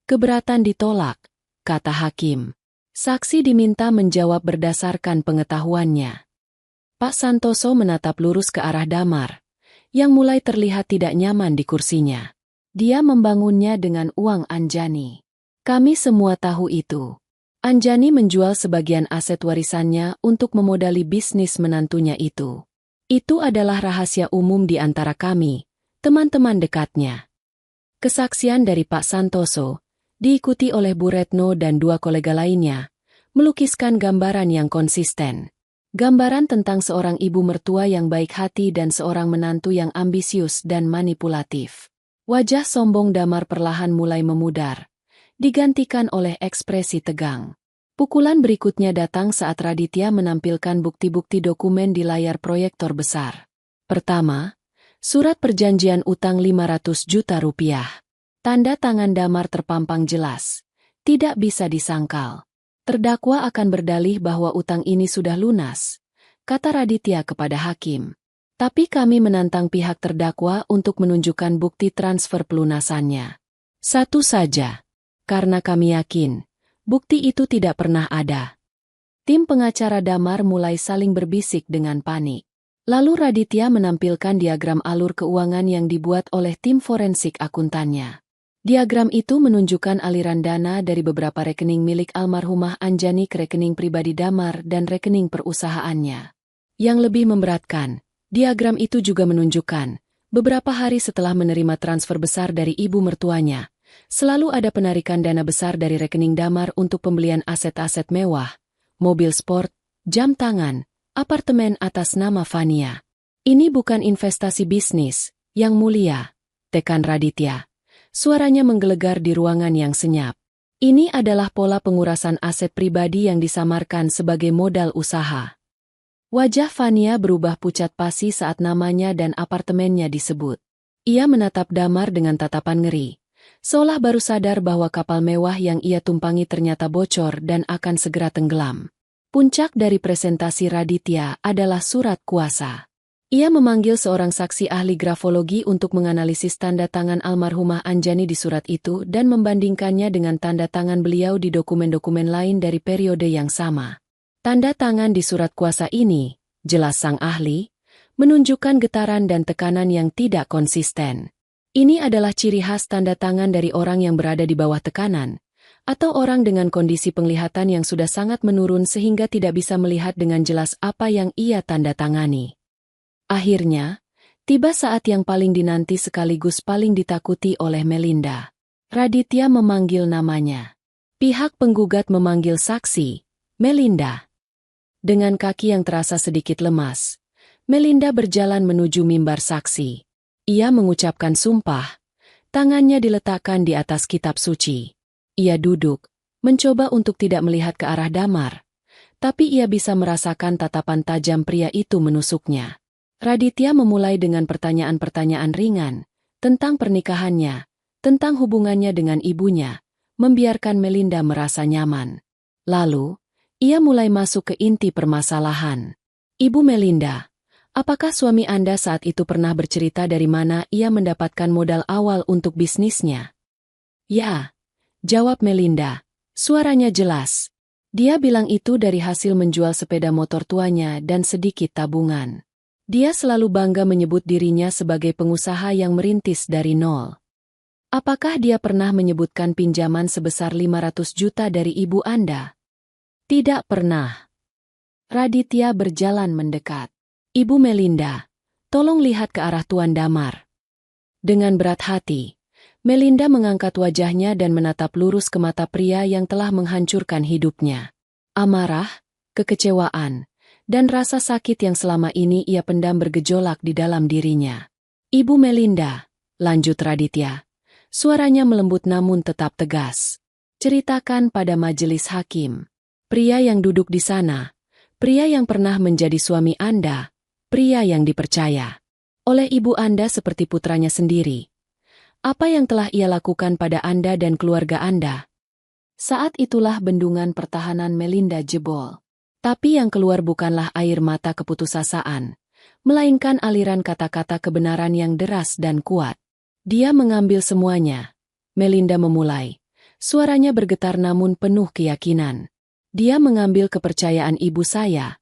A: Keberatan ditolak, kata hakim. Saksi diminta menjawab berdasarkan pengetahuannya. Pak Santoso menatap lurus ke arah Damar, yang mulai terlihat tidak nyaman di kursinya. Dia membangunnya dengan uang Anjani. Kami semua tahu itu. Anjani menjual sebagian aset warisannya untuk memodali bisnis menantunya itu. Itu adalah rahasia umum di antara kami, teman-teman dekatnya. Kesaksian dari Pak Santoso, diikuti oleh Bu Retno dan dua kolega lainnya, melukiskan gambaran yang konsisten. Gambaran tentang seorang ibu mertua yang baik hati dan seorang menantu yang ambisius dan manipulatif. Wajah sombong Damar perlahan mulai memudar, digantikan oleh ekspresi tegang. Pukulan berikutnya datang saat Raditya menampilkan bukti-bukti dokumen di layar proyektor besar. Pertama, surat perjanjian utang 500 juta rupiah. Tanda tangan Damar terpampang jelas. Tidak bisa disangkal. Terdakwa akan berdalih bahwa utang ini sudah lunas, kata Raditya kepada hakim. Tapi kami menantang pihak terdakwa untuk menunjukkan bukti transfer pelunasannya. Satu saja. Karena kami yakin, bukti itu tidak pernah ada. Tim pengacara Damar mulai saling berbisik dengan panik. Lalu Raditya menampilkan diagram alur keuangan yang dibuat oleh tim forensik akuntannya. Diagram itu menunjukkan aliran dana dari beberapa rekening milik almarhumah Anjani ke rekening pribadi Damar dan rekening perusahaannya. Yang lebih memberatkan, diagram itu juga menunjukkan, beberapa hari setelah menerima transfer besar dari ibu mertuanya, selalu ada penarikan dana besar dari rekening Damar untuk pembelian aset-aset mewah, mobil sport, jam tangan, apartemen atas nama Fania. Ini bukan investasi bisnis, Yang Mulia, tekan Raditya. Suaranya menggelegar di ruangan yang senyap. Ini adalah pola pengurasan aset pribadi yang disamarkan sebagai modal usaha. Wajah Fania berubah pucat pasi saat namanya dan apartemennya disebut. Ia menatap Damar dengan tatapan ngeri, seolah baru sadar bahwa kapal mewah yang ia tumpangi ternyata bocor dan akan segera tenggelam. Puncak dari presentasi Raditya adalah surat kuasa. Ia memanggil seorang saksi ahli grafologi untuk menganalisis tanda tangan almarhumah Anjani di surat itu dan membandingkannya dengan tanda tangan beliau di dokumen-dokumen lain dari periode yang sama. Tanda tangan di surat kuasa ini, jelas sang ahli, menunjukkan getaran dan tekanan yang tidak konsisten. Ini adalah ciri khas tanda tangan dari orang yang berada di bawah tekanan, atau orang dengan kondisi penglihatan yang sudah sangat menurun sehingga tidak bisa melihat dengan jelas apa yang ia tanda tangani. Akhirnya, tiba saat yang paling dinanti sekaligus paling ditakuti oleh Melinda. Raditya memanggil namanya. Pihak penggugat memanggil saksi, Melinda. Dengan kaki yang terasa sedikit lemas, Melinda berjalan menuju mimbar saksi. Ia mengucapkan sumpah. Tangannya diletakkan di atas kitab suci. Ia duduk, mencoba untuk tidak melihat ke arah Damar. Tapi ia bisa merasakan tatapan tajam pria itu menusuknya. Raditya memulai dengan pertanyaan-pertanyaan ringan, tentang pernikahannya, tentang hubungannya dengan ibunya, membiarkan Melinda merasa nyaman. Lalu, ia mulai masuk ke inti permasalahan. Ibu Melinda, apakah suami Anda saat itu pernah bercerita dari mana ia mendapatkan modal awal untuk bisnisnya? Ya, jawab Melinda, suaranya jelas. Dia bilang itu dari hasil menjual sepeda motor tuanya dan sedikit tabungan. Dia selalu bangga menyebut dirinya sebagai pengusaha yang merintis dari nol. Apakah dia pernah menyebutkan pinjaman sebesar 500 juta dari ibu Anda? Tidak pernah. Raditya berjalan mendekat. Ibu Melinda, tolong lihat ke arah Tuan Damar. Dengan berat hati, Melinda mengangkat wajahnya dan menatap lurus ke mata pria yang telah menghancurkan hidupnya. Amarah, kekecewaan, dan rasa sakit yang selama ini ia pendam bergejolak di dalam dirinya. Ibu Melinda, lanjut Raditya. Suaranya melembut namun tetap tegas. Ceritakan pada majelis hakim. Pria yang duduk di sana, pria yang pernah menjadi suami Anda, pria yang dipercaya oleh ibu Anda seperti putranya sendiri. Apa yang telah ia lakukan pada Anda dan keluarga Anda? Saat itulah bendungan pertahanan Melinda jebol. Tapi yang keluar bukanlah air mata keputusasaan, melainkan aliran kata-kata kebenaran yang deras dan kuat. Dia mengambil semuanya. Melinda memulai. Suaranya bergetar namun penuh keyakinan. Dia mengambil kepercayaan ibu saya,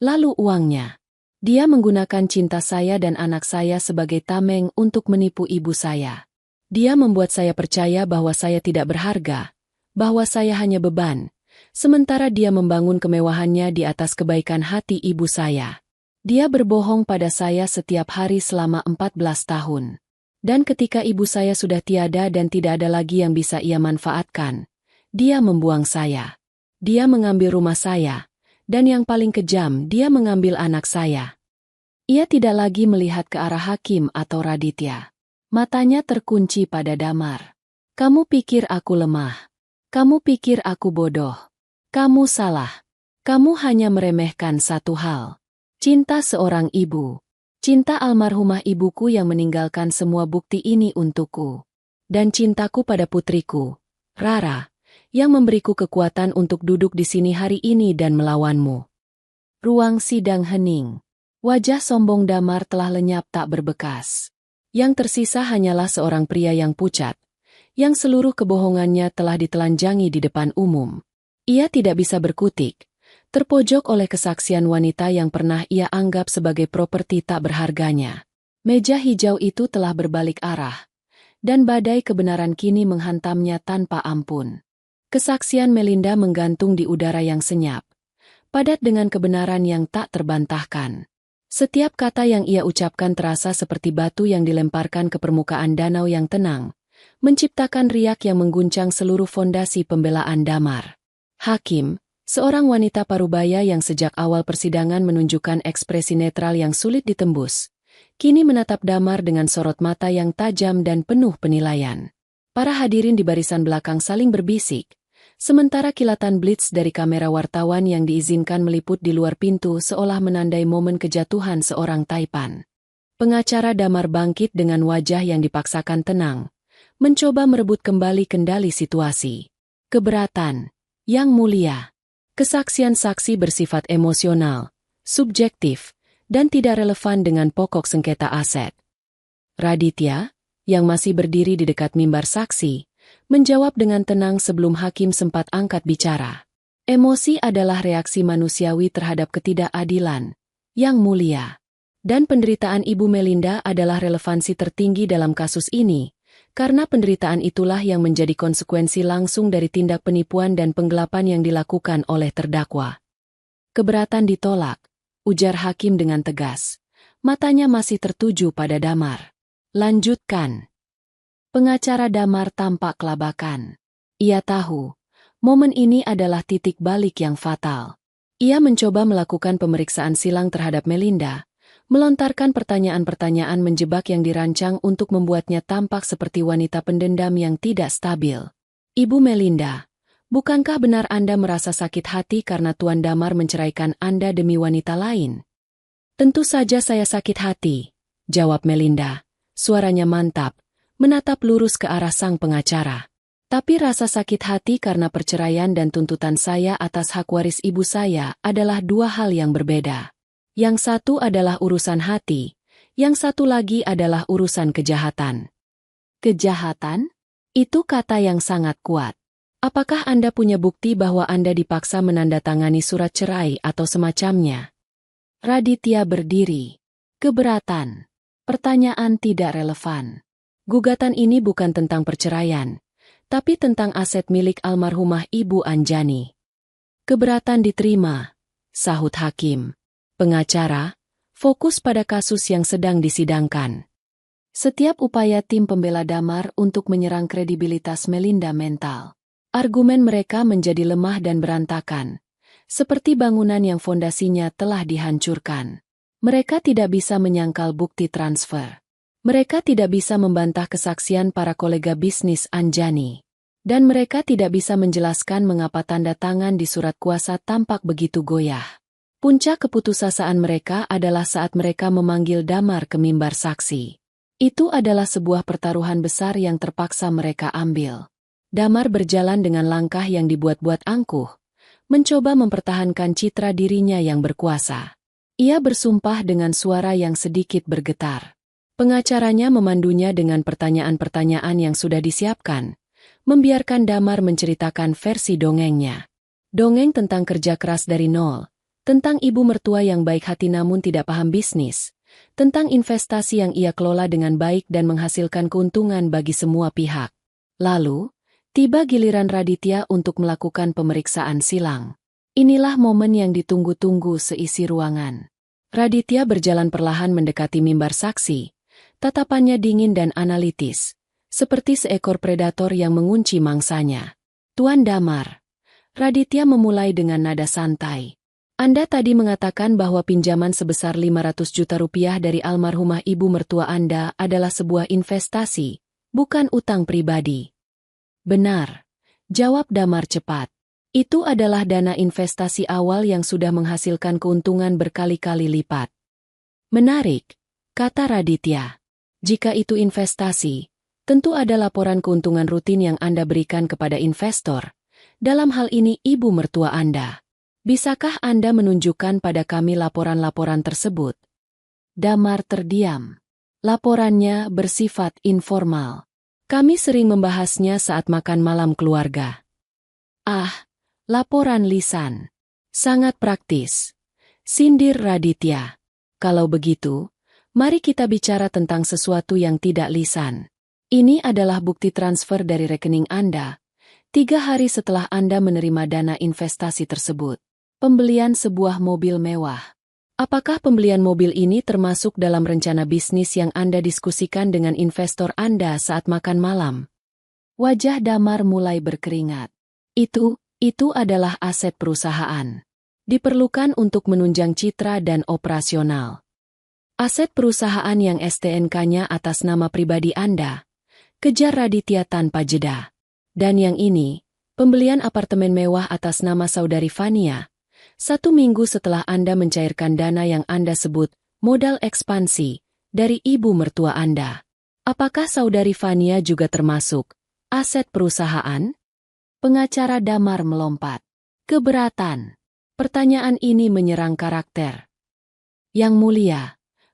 A: lalu uangnya. Dia menggunakan cinta saya dan anak saya sebagai tameng untuk menipu ibu saya. Dia membuat saya percaya bahwa saya tidak berharga, bahwa saya hanya beban. Sementara dia membangun kemewahannya di atas kebaikan hati ibu saya. Dia berbohong pada saya setiap hari selama 14 tahun. Dan ketika ibu saya sudah tiada dan tidak ada lagi yang bisa ia manfaatkan, dia membuang saya. Dia mengambil rumah saya. Dan yang paling kejam, dia mengambil anak saya. Ia tidak lagi melihat ke arah hakim atau Raditya. Matanya terkunci pada Damar. Kamu pikir aku lemah. Kamu pikir aku bodoh. Kamu salah. Kamu hanya meremehkan satu hal. Cinta seorang ibu. Cinta almarhumah ibuku yang meninggalkan semua bukti ini untukku. Dan cintaku pada putriku, Rara, yang memberiku kekuatan untuk duduk di sini hari ini dan melawanmu. Ruang sidang hening. Wajah sombong Damar telah lenyap tak berbekas. Yang tersisa hanyalah seorang pria yang pucat, yang seluruh kebohongannya telah ditelanjangi di depan umum. Ia tidak bisa berkutik, terpojok oleh kesaksian wanita yang pernah ia anggap sebagai properti tak berharganya. Meja hijau itu telah berbalik arah, dan badai kebenaran kini menghantamnya tanpa ampun. Kesaksian Melinda menggantung di udara yang senyap, padat dengan kebenaran yang tak terbantahkan. Setiap kata yang ia ucapkan terasa seperti batu yang dilemparkan ke permukaan danau yang tenang, menciptakan riak yang mengguncang seluruh fondasi pembelaan Damar. Hakim, seorang wanita parubaya yang sejak awal persidangan menunjukkan ekspresi netral yang sulit ditembus, kini menatap Damar dengan sorot mata yang tajam dan penuh penilaian. Para hadirin di barisan belakang saling berbisik, sementara kilatan blitz dari kamera wartawan yang diizinkan meliput di luar pintu seolah menandai momen kejatuhan seorang taipan. Pengacara Damar bangkit dengan wajah yang dipaksakan tenang, mencoba merebut kembali kendali situasi. Keberatan, Yang Mulia. Kesaksian saksi bersifat emosional, subjektif, dan tidak relevan dengan pokok sengketa aset. Raditya, yang masih berdiri di dekat mimbar saksi, menjawab dengan tenang sebelum hakim sempat angkat bicara. Emosi adalah reaksi manusiawi terhadap ketidakadilan, Yang Mulia. Dan penderitaan Ibu Melinda adalah relevansi tertinggi dalam kasus ini, karena penderitaan itulah yang menjadi konsekuensi langsung dari tindak penipuan dan penggelapan yang dilakukan oleh terdakwa. Keberatan ditolak, ujar hakim dengan tegas. Matanya masih tertuju pada Damar. Lanjutkan. Pengacara Damar tampak kelabakan. Ia tahu, momen ini adalah titik balik yang fatal. Ia mencoba melakukan pemeriksaan silang terhadap Melinda, melontarkan pertanyaan-pertanyaan menjebak yang dirancang untuk membuatnya tampak seperti wanita pendendam yang tidak stabil. Ibu Melinda, bukankah benar Anda merasa sakit hati karena Tuan Damar menceraikan Anda demi wanita lain? Tentu saja saya sakit hati, jawab Melinda, suaranya mantap, menatap lurus ke arah sang pengacara. Tapi rasa sakit hati karena perceraian dan tuntutan saya atas hak waris ibu saya adalah dua hal yang berbeda. Yang satu adalah urusan hati, yang satu lagi adalah urusan kejahatan. Kejahatan? Itu kata yang sangat kuat. Apakah Anda punya bukti bahwa Anda dipaksa menandatangani surat cerai atau semacamnya? Raditya berdiri. Keberatan. Pertanyaan tidak relevan. Gugatan ini bukan tentang perceraian, tapi tentang aset milik almarhumah Ibu Anjani. Keberatan diterima, sahut hakim. Pengacara, fokus pada kasus yang sedang disidangkan. Setiap upaya tim pembela Damar untuk menyerang kredibilitas Melinda mental. Argumen mereka menjadi lemah dan berantakan, seperti bangunan yang fondasinya telah dihancurkan. Mereka tidak bisa menyangkal bukti transfer. Mereka tidak bisa membantah kesaksian para kolega bisnis Anjani. Dan mereka tidak bisa menjelaskan mengapa tanda tangan di surat kuasa tampak begitu goyah. Puncak keputusasaan mereka adalah saat mereka memanggil Damar ke mimbar saksi. Itu adalah sebuah pertaruhan besar yang terpaksa mereka ambil. Damar berjalan dengan langkah yang dibuat-buat angkuh, mencoba mempertahankan citra dirinya yang berkuasa. Ia bersumpah dengan suara yang sedikit bergetar. Pengacaranya memandunya dengan pertanyaan-pertanyaan yang sudah disiapkan, membiarkan Damar menceritakan versi dongengnya. Dongeng tentang kerja keras dari nol, tentang ibu mertua yang baik hati namun tidak paham bisnis, tentang investasi yang ia kelola dengan baik dan menghasilkan keuntungan bagi semua pihak. Lalu, tiba giliran Raditya untuk melakukan pemeriksaan silang. Inilah momen yang ditunggu-tunggu seisi ruangan. Raditya berjalan perlahan mendekati mimbar saksi, tatapannya dingin dan analitis, seperti seekor predator yang mengunci mangsanya. Tuan Damar, Raditya memulai dengan nada santai. Anda tadi mengatakan bahwa pinjaman sebesar 500 juta rupiah dari almarhumah ibu mertua Anda adalah sebuah investasi, bukan utang pribadi. Benar, jawab Damar cepat. Itu adalah dana investasi awal yang sudah menghasilkan keuntungan berkali-kali lipat. Menarik, kata Raditya. Jika itu investasi, tentu ada laporan keuntungan rutin yang Anda berikan kepada investor. Dalam hal ini ibu mertua Anda. Bisakah Anda menunjukkan pada kami laporan-laporan tersebut? Damar terdiam. Laporannya bersifat informal. Kami sering membahasnya saat makan malam keluarga. Ah, laporan lisan. Sangat praktis. Sindir Raditya. Kalau begitu, mari kita bicara tentang sesuatu yang tidak lisan. Ini adalah bukti transfer dari rekening Anda, 3 hari setelah Anda menerima dana investasi tersebut. Pembelian sebuah mobil mewah. Apakah pembelian mobil ini termasuk dalam rencana bisnis yang Anda diskusikan dengan investor Anda saat makan malam? Wajah Damar mulai berkeringat. Itu adalah aset perusahaan. Diperlukan untuk menunjang citra dan operasional. Aset perusahaan yang STNK-nya atas nama pribadi Anda. Kejar Raditya tanpa jeda. Dan yang ini, pembelian apartemen mewah atas nama saudari Fania. 1 minggu setelah Anda mencairkan dana yang Anda sebut modal ekspansi dari ibu mertua Anda. Apakah saudari Fania juga termasuk aset perusahaan? Pengacara Damar melompat. Keberatan. Pertanyaan ini menyerang karakter. Yang mulia,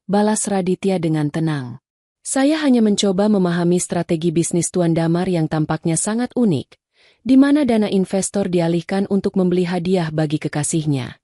A: balas Raditya dengan tenang. Saya hanya mencoba memahami strategi bisnis Tuan Damar yang tampaknya sangat unik, di mana dana investor dialihkan untuk membeli hadiah bagi kekasihnya.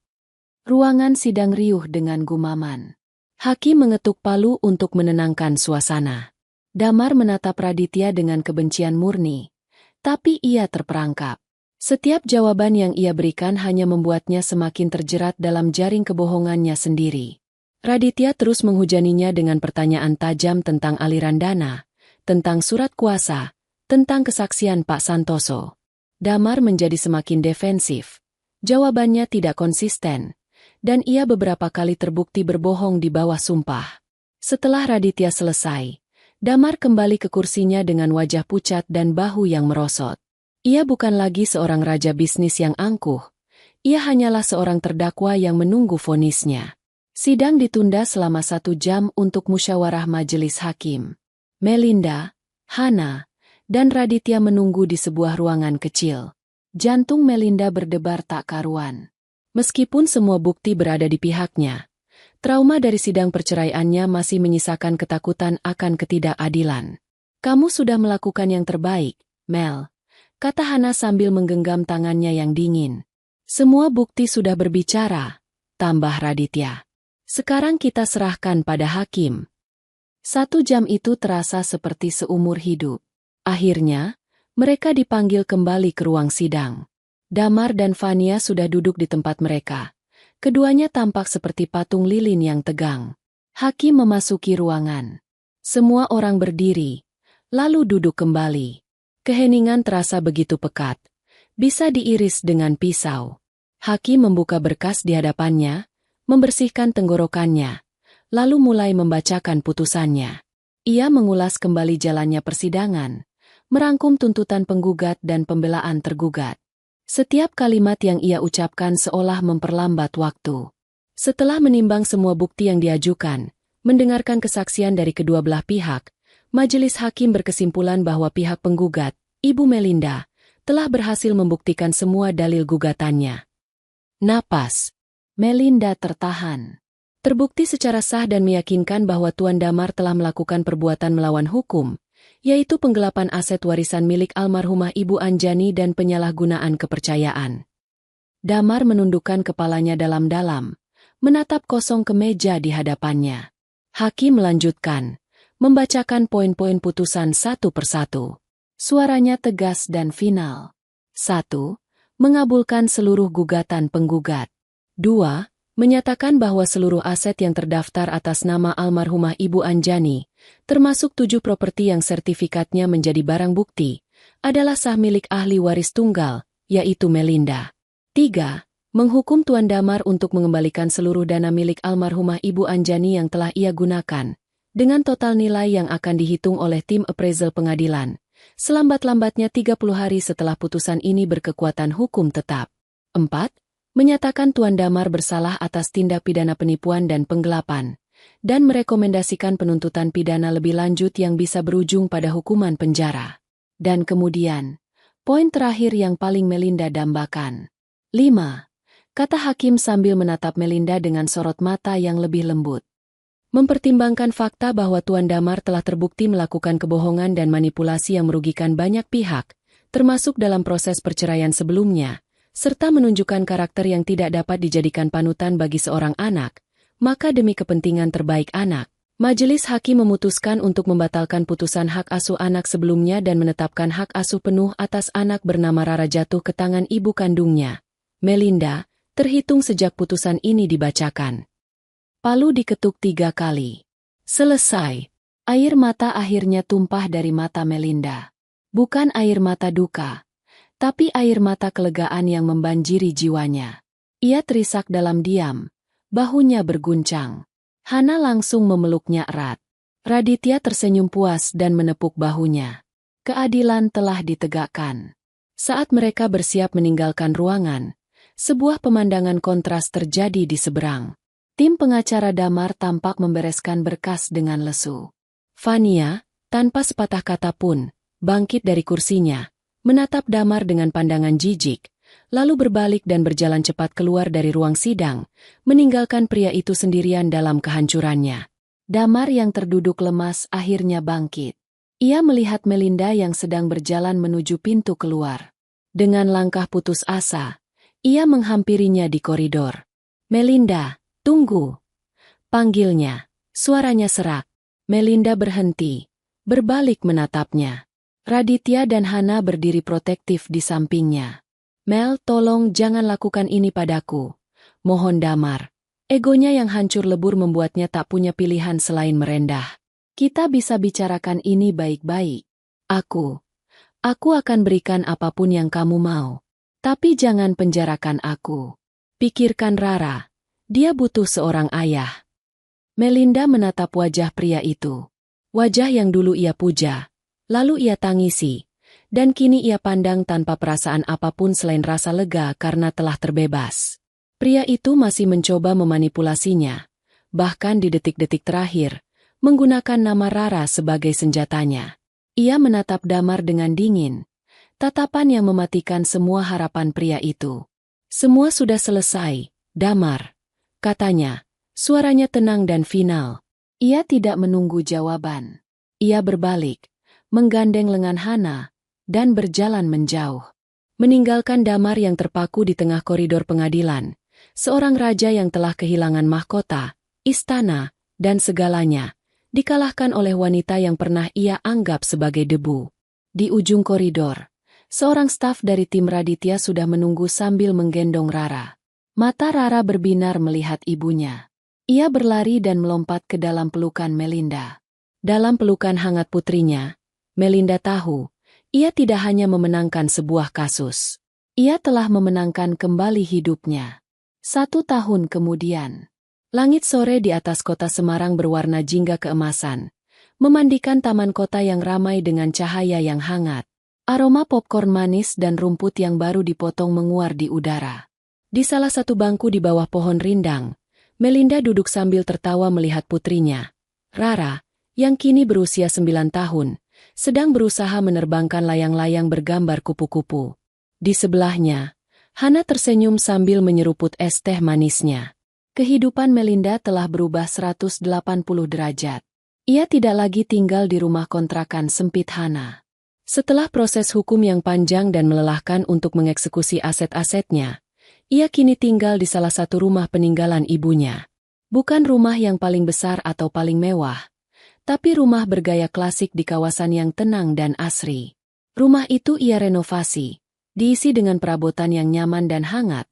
A: Ruangan sidang riuh dengan gumaman. Hakim mengetuk palu untuk menenangkan suasana. Damar menatap Raditya dengan kebencian murni, tapi ia terperangkap. Setiap jawaban yang ia berikan hanya membuatnya semakin terjerat dalam jaring kebohongannya sendiri. Raditya terus menghujaninya dengan pertanyaan tajam tentang aliran dana, tentang surat kuasa, tentang kesaksian Pak Santoso. Damar menjadi semakin defensif. Jawabannya tidak konsisten, dan ia beberapa kali terbukti berbohong di bawah sumpah. Setelah Raditya selesai, Damar kembali ke kursinya dengan wajah pucat dan bahu yang merosot. Ia bukan lagi seorang raja bisnis yang angkuh. Ia hanyalah seorang terdakwa yang menunggu vonisnya. Sidang ditunda selama 1 jam untuk musyawarah majelis hakim. Melinda, Hana, dan Raditya menunggu di sebuah ruangan kecil. Jantung Melinda berdebar tak karuan. Meskipun semua bukti berada di pihaknya, trauma dari sidang perceraiannya masih menyisakan ketakutan akan ketidakadilan. Kamu sudah melakukan yang terbaik, Mel, kata Hana sambil menggenggam tangannya yang dingin. Semua bukti sudah berbicara, tambah Raditya. Sekarang kita serahkan pada hakim. 1 jam itu terasa seperti seumur hidup. Akhirnya, mereka dipanggil kembali ke ruang sidang. Damar dan Fania sudah duduk di tempat mereka. Keduanya tampak seperti patung lilin yang tegang. Hakim memasuki ruangan. Semua orang berdiri, lalu duduk kembali. Keheningan terasa begitu pekat. Bisa diiris dengan pisau. Hakim membuka berkas di hadapannya, membersihkan tenggorokannya, lalu mulai membacakan putusannya. Ia mengulas kembali jalannya persidangan, merangkum tuntutan penggugat dan pembelaan tergugat. Setiap kalimat yang ia ucapkan seolah memperlambat waktu. Setelah menimbang semua bukti yang diajukan, mendengarkan kesaksian dari kedua belah pihak, majelis hakim berkesimpulan bahwa pihak penggugat, Ibu Melinda, telah berhasil membuktikan semua dalil gugatannya. Napas Melinda tertahan. Terbukti secara sah dan meyakinkan bahwa Tuan Damar telah melakukan perbuatan melawan hukum, yaitu penggelapan aset warisan milik almarhumah Ibu Anjani dan penyalahgunaan kepercayaan. Damar menundukkan kepalanya dalam-dalam, menatap kosong ke meja di hadapannya. Hakim melanjutkan, membacakan poin-poin putusan satu persatu. Suaranya tegas dan final. 1. Mengabulkan seluruh gugatan penggugat. 2. Menyatakan bahwa seluruh aset yang terdaftar atas nama almarhumah Ibu Anjani, termasuk 7 properti yang sertifikatnya menjadi barang bukti, adalah sah milik ahli waris tunggal, yaitu Melinda. 3. Menghukum Tuan Damar untuk mengembalikan seluruh dana milik almarhumah Ibu Anjani yang telah ia gunakan, dengan total nilai yang akan dihitung oleh tim appraisal pengadilan, selambat-lambatnya 30 hari setelah putusan ini berkekuatan hukum tetap. 4. Menyatakan Tuan Damar bersalah atas tindak pidana penipuan dan penggelapan, dan merekomendasikan penuntutan pidana lebih lanjut yang bisa berujung pada hukuman penjara. Dan kemudian, poin terakhir yang paling Melinda dambakan. 5. Kata hakim sambil menatap Melinda dengan sorot mata yang lebih lembut. Mempertimbangkan fakta bahwa Tuan Damar telah terbukti melakukan kebohongan dan manipulasi yang merugikan banyak pihak, termasuk dalam proses perceraian sebelumnya, serta menunjukkan karakter yang tidak dapat dijadikan panutan bagi seorang anak, maka demi kepentingan terbaik anak, Majelis Hakim memutuskan untuk membatalkan putusan hak asuh anak sebelumnya dan menetapkan hak asuh penuh atas anak bernama Rara jatuh ke tangan ibu kandungnya, Melinda, terhitung sejak putusan ini dibacakan. Palu diketuk 3 kali. Selesai. Air mata akhirnya tumpah dari mata Melinda. Bukan air mata duka, tapi air mata kelegaan yang membanjiri jiwanya. Ia terisak dalam diam, bahunya berguncang. Hana langsung memeluknya erat. Raditya tersenyum puas dan menepuk bahunya. Keadilan telah ditegakkan. Saat mereka bersiap meninggalkan ruangan, sebuah pemandangan kontras terjadi di seberang. Tim pengacara Damar tampak membereskan berkas dengan lesu. Fania, tanpa sepatah kata pun, bangkit dari kursinya, menatap Damar dengan pandangan jijik, lalu berbalik dan berjalan cepat keluar dari ruang sidang, meninggalkan pria itu sendirian dalam kehancurannya. Damar yang terduduk lemas akhirnya bangkit. Ia melihat Melinda yang sedang berjalan menuju pintu keluar. Dengan langkah putus asa, ia menghampirinya di koridor. "Melinda, tunggu!" panggilnya. Suaranya serak. Melinda berhenti, berbalik menatapnya. Raditya dan Hana berdiri protektif di sampingnya. "Mel, tolong jangan lakukan ini padaku," mohon Damar. Egonya yang hancur lebur membuatnya tak punya pilihan selain merendah. "Kita bisa bicarakan ini baik-baik. Aku akan berikan apapun yang kamu mau. Tapi jangan penjarakan aku. Pikirkan Rara. Dia butuh seorang ayah." Melinda menatap wajah pria itu. Wajah yang dulu ia puja, lalu ia tangisi, dan kini ia pandang tanpa perasaan apapun selain rasa lega karena telah terbebas. Pria itu masih mencoba memanipulasinya, bahkan di detik-detik terakhir, menggunakan nama Rara sebagai senjatanya. Ia menatap Damar dengan dingin, tatapan yang mematikan semua harapan pria itu. "Semua sudah selesai, Damar," katanya. Suaranya tenang dan final. Ia tidak menunggu jawaban. Ia berbalik, menggandeng lengan Hana, dan berjalan menjauh. Meninggalkan Damar yang terpaku di tengah koridor pengadilan, seorang raja yang telah kehilangan mahkota, istana, dan segalanya, dikalahkan oleh wanita yang pernah ia anggap sebagai debu. Di ujung koridor, seorang staf dari tim Raditya sudah menunggu sambil menggendong Rara. Mata Rara berbinar melihat ibunya. Ia berlari dan melompat ke dalam pelukan Melinda. Dalam pelukan hangat putrinya, Melinda tahu, ia tidak hanya memenangkan sebuah kasus. Ia telah memenangkan kembali hidupnya. 1 tahun kemudian, langit sore di atas kota Semarang berwarna jingga keemasan, memandikan taman kota yang ramai dengan cahaya yang hangat. Aroma popcorn manis dan rumput yang baru dipotong menguar di udara. Di salah satu bangku di bawah pohon rindang, Melinda duduk sambil tertawa melihat putrinya. Rara, yang kini berusia 9 tahun, sedang berusaha menerbangkan layang-layang bergambar kupu-kupu. Di sebelahnya, Hana tersenyum sambil menyeruput es teh manisnya. Kehidupan Melinda telah berubah 180 derajat. Ia tidak lagi tinggal di rumah kontrakan sempit Hana. Setelah proses hukum yang panjang dan melelahkan untuk mengeksekusi aset-asetnya, ia kini tinggal di salah satu rumah peninggalan ibunya. Bukan rumah yang paling besar atau paling mewah, tapi rumah bergaya klasik di kawasan yang tenang dan asri. Rumah itu ia renovasi, diisi dengan perabotan yang nyaman dan hangat,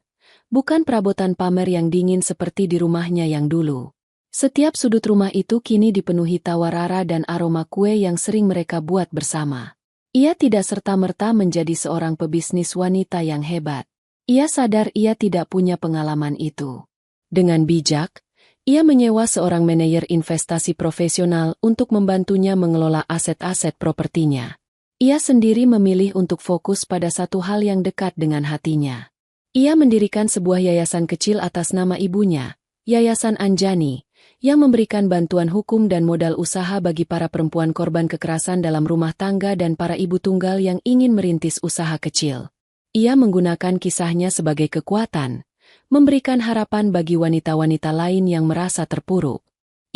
A: bukan perabotan pamer yang dingin seperti di rumahnya yang dulu. Setiap sudut rumah itu kini dipenuhi tawa Rara dan aroma kue yang sering mereka buat bersama. Ia tidak serta-merta menjadi seorang pebisnis wanita yang hebat. Ia sadar ia tidak punya pengalaman itu. Dengan bijak, ia menyewa seorang manajer investasi profesional untuk membantunya mengelola aset-aset propertinya. Ia sendiri memilih untuk fokus pada satu hal yang dekat dengan hatinya. Ia mendirikan sebuah yayasan kecil atas nama ibunya, Yayasan Anjani, yang memberikan bantuan hukum dan modal usaha bagi para perempuan korban kekerasan dalam rumah tangga dan para ibu tunggal yang ingin merintis usaha kecil. Ia menggunakan kisahnya sebagai kekuatan, memberikan harapan bagi wanita-wanita lain yang merasa terpuruk.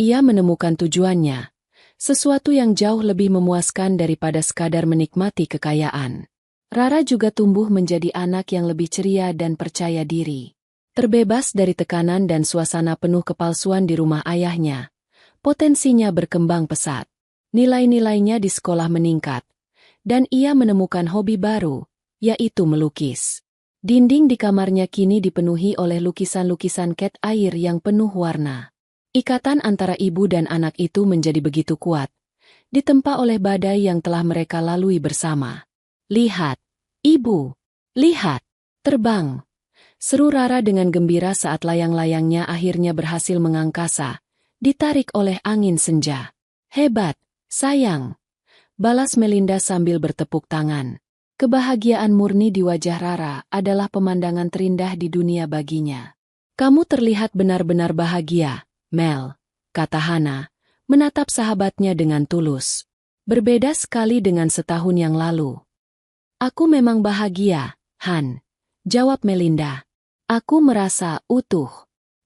A: Ia menemukan tujuannya, sesuatu yang jauh lebih memuaskan daripada sekadar menikmati kekayaan. Rara juga tumbuh menjadi anak yang lebih ceria dan percaya diri. Terbebas dari tekanan dan suasana penuh kepalsuan di rumah ayahnya, potensinya berkembang pesat. Nilai-nilainya di sekolah meningkat, dan ia menemukan hobi baru, yaitu melukis. Dinding di kamarnya kini dipenuhi oleh lukisan-lukisan cat air yang penuh warna. Ikatan antara ibu dan anak itu menjadi begitu kuat, ditempa oleh badai yang telah mereka lalui bersama. "Lihat, Ibu! Lihat! Terbang!" Seru Rara dengan gembira saat layang-layangnya akhirnya berhasil mengangkasa, ditarik oleh angin senja. "Hebat, sayang!" balas Melinda sambil bertepuk tangan. Kebahagiaan murni di wajah Rara adalah pemandangan terindah di dunia baginya. "Kamu terlihat benar-benar bahagia, Mel," kata Hana, menatap sahabatnya dengan tulus. "Berbeda sekali dengan setahun yang lalu." "Aku memang bahagia, Han," jawab Melinda. "Aku merasa utuh.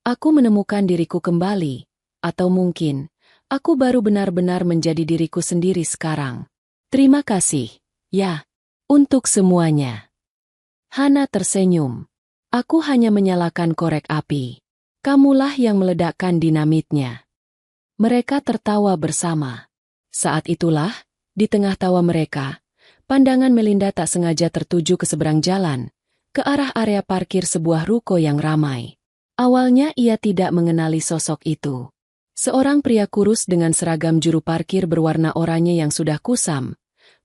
A: Aku menemukan diriku kembali, atau mungkin aku baru benar-benar menjadi diriku sendiri sekarang. Terima kasih, ya, untuk semuanya." Hana tersenyum. "Aku hanya menyalakan korek api. Kamulah yang meledakkan dinamitnya." Mereka tertawa bersama. Saat itulah, di tengah tawa mereka, pandangan Melinda tak sengaja tertuju ke seberang jalan, ke arah area parkir sebuah ruko yang ramai. Awalnya ia tidak mengenali sosok itu. Seorang pria kurus dengan seragam juru parkir berwarna oranye yang sudah kusam,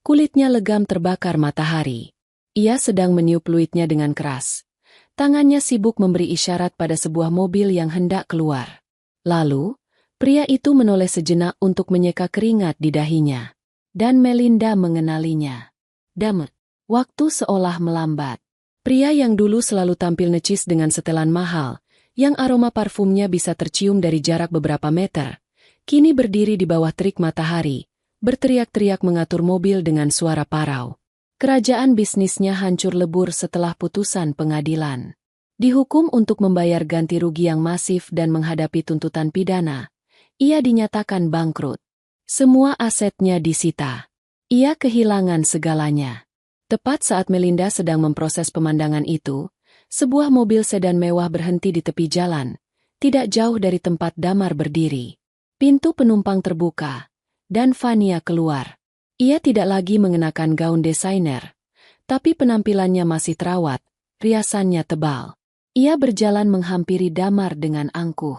A: kulitnya legam terbakar matahari. Ia sedang meniup fluidnya dengan keras. Tangannya sibuk memberi isyarat pada sebuah mobil yang hendak keluar. Lalu, pria itu menoleh sejenak untuk menyeka keringat di dahinya. Dan Melinda mengenalinya. Damet. Waktu seolah melambat. Pria yang dulu selalu tampil necis dengan setelan mahal, yang aroma parfumnya bisa tercium dari jarak beberapa meter, kini berdiri di bawah terik matahari, berteriak-teriak mengatur mobil dengan suara parau. Kerajaan bisnisnya hancur lebur setelah putusan pengadilan. Dihukum untuk membayar ganti rugi yang masif dan menghadapi tuntutan pidana, ia dinyatakan bangkrut. Semua asetnya disita. Ia kehilangan segalanya. Tepat saat Melinda sedang memproses pemandangan itu, sebuah mobil sedan mewah berhenti di tepi jalan, tidak jauh dari tempat Damar berdiri. Pintu penumpang terbuka, dan Vania keluar. Ia tidak lagi mengenakan gaun desainer, tapi penampilannya masih terawat, riasannya tebal. Ia berjalan menghampiri Damar dengan angkuh.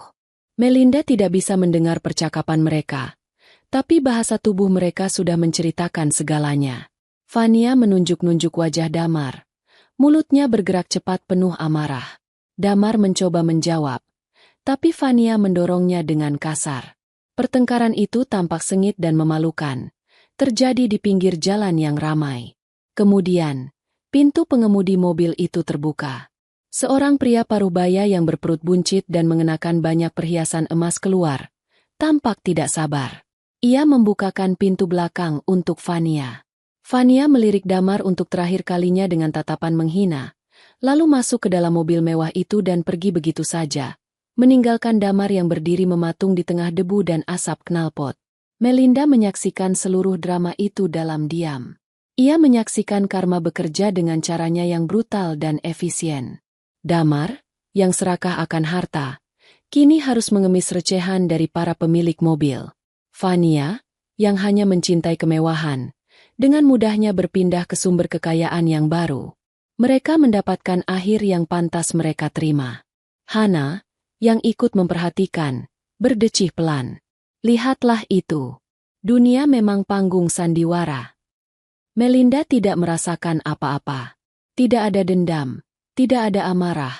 A: Melinda tidak bisa mendengar percakapan mereka, tapi bahasa tubuh mereka sudah menceritakan segalanya. Vania menunjuk-nunjuk wajah Damar. Mulutnya bergerak cepat penuh amarah. Damar mencoba menjawab, tapi Vania mendorongnya dengan kasar. Pertengkaran itu tampak sengit dan memalukan. Terjadi di pinggir jalan yang ramai. Kemudian, pintu pengemudi mobil itu terbuka. Seorang pria parubaya yang berperut buncit dan mengenakan banyak perhiasan emas keluar. Tampak tidak sabar. Ia membukakan pintu belakang untuk Vania. Vania melirik Damar untuk terakhir kalinya dengan tatapan menghina, lalu masuk ke dalam mobil mewah itu dan pergi begitu saja, meninggalkan Damar yang berdiri mematung di tengah debu dan asap knalpot. Melinda menyaksikan seluruh drama itu dalam diam. Ia menyaksikan karma bekerja dengan caranya yang brutal dan efisien. Damar, yang serakah akan harta, kini harus mengemis recehan dari para pemilik mobil. Vania, yang hanya mencintai kemewahan, dengan mudahnya berpindah ke sumber kekayaan yang baru. Mereka mendapatkan akhir yang pantas mereka terima. Hana, yang ikut memperhatikan, berdecih pelan. Lihatlah itu. Dunia memang panggung sandiwara. Melinda tidak merasakan apa-apa. Tidak ada dendam, tidak ada amarah,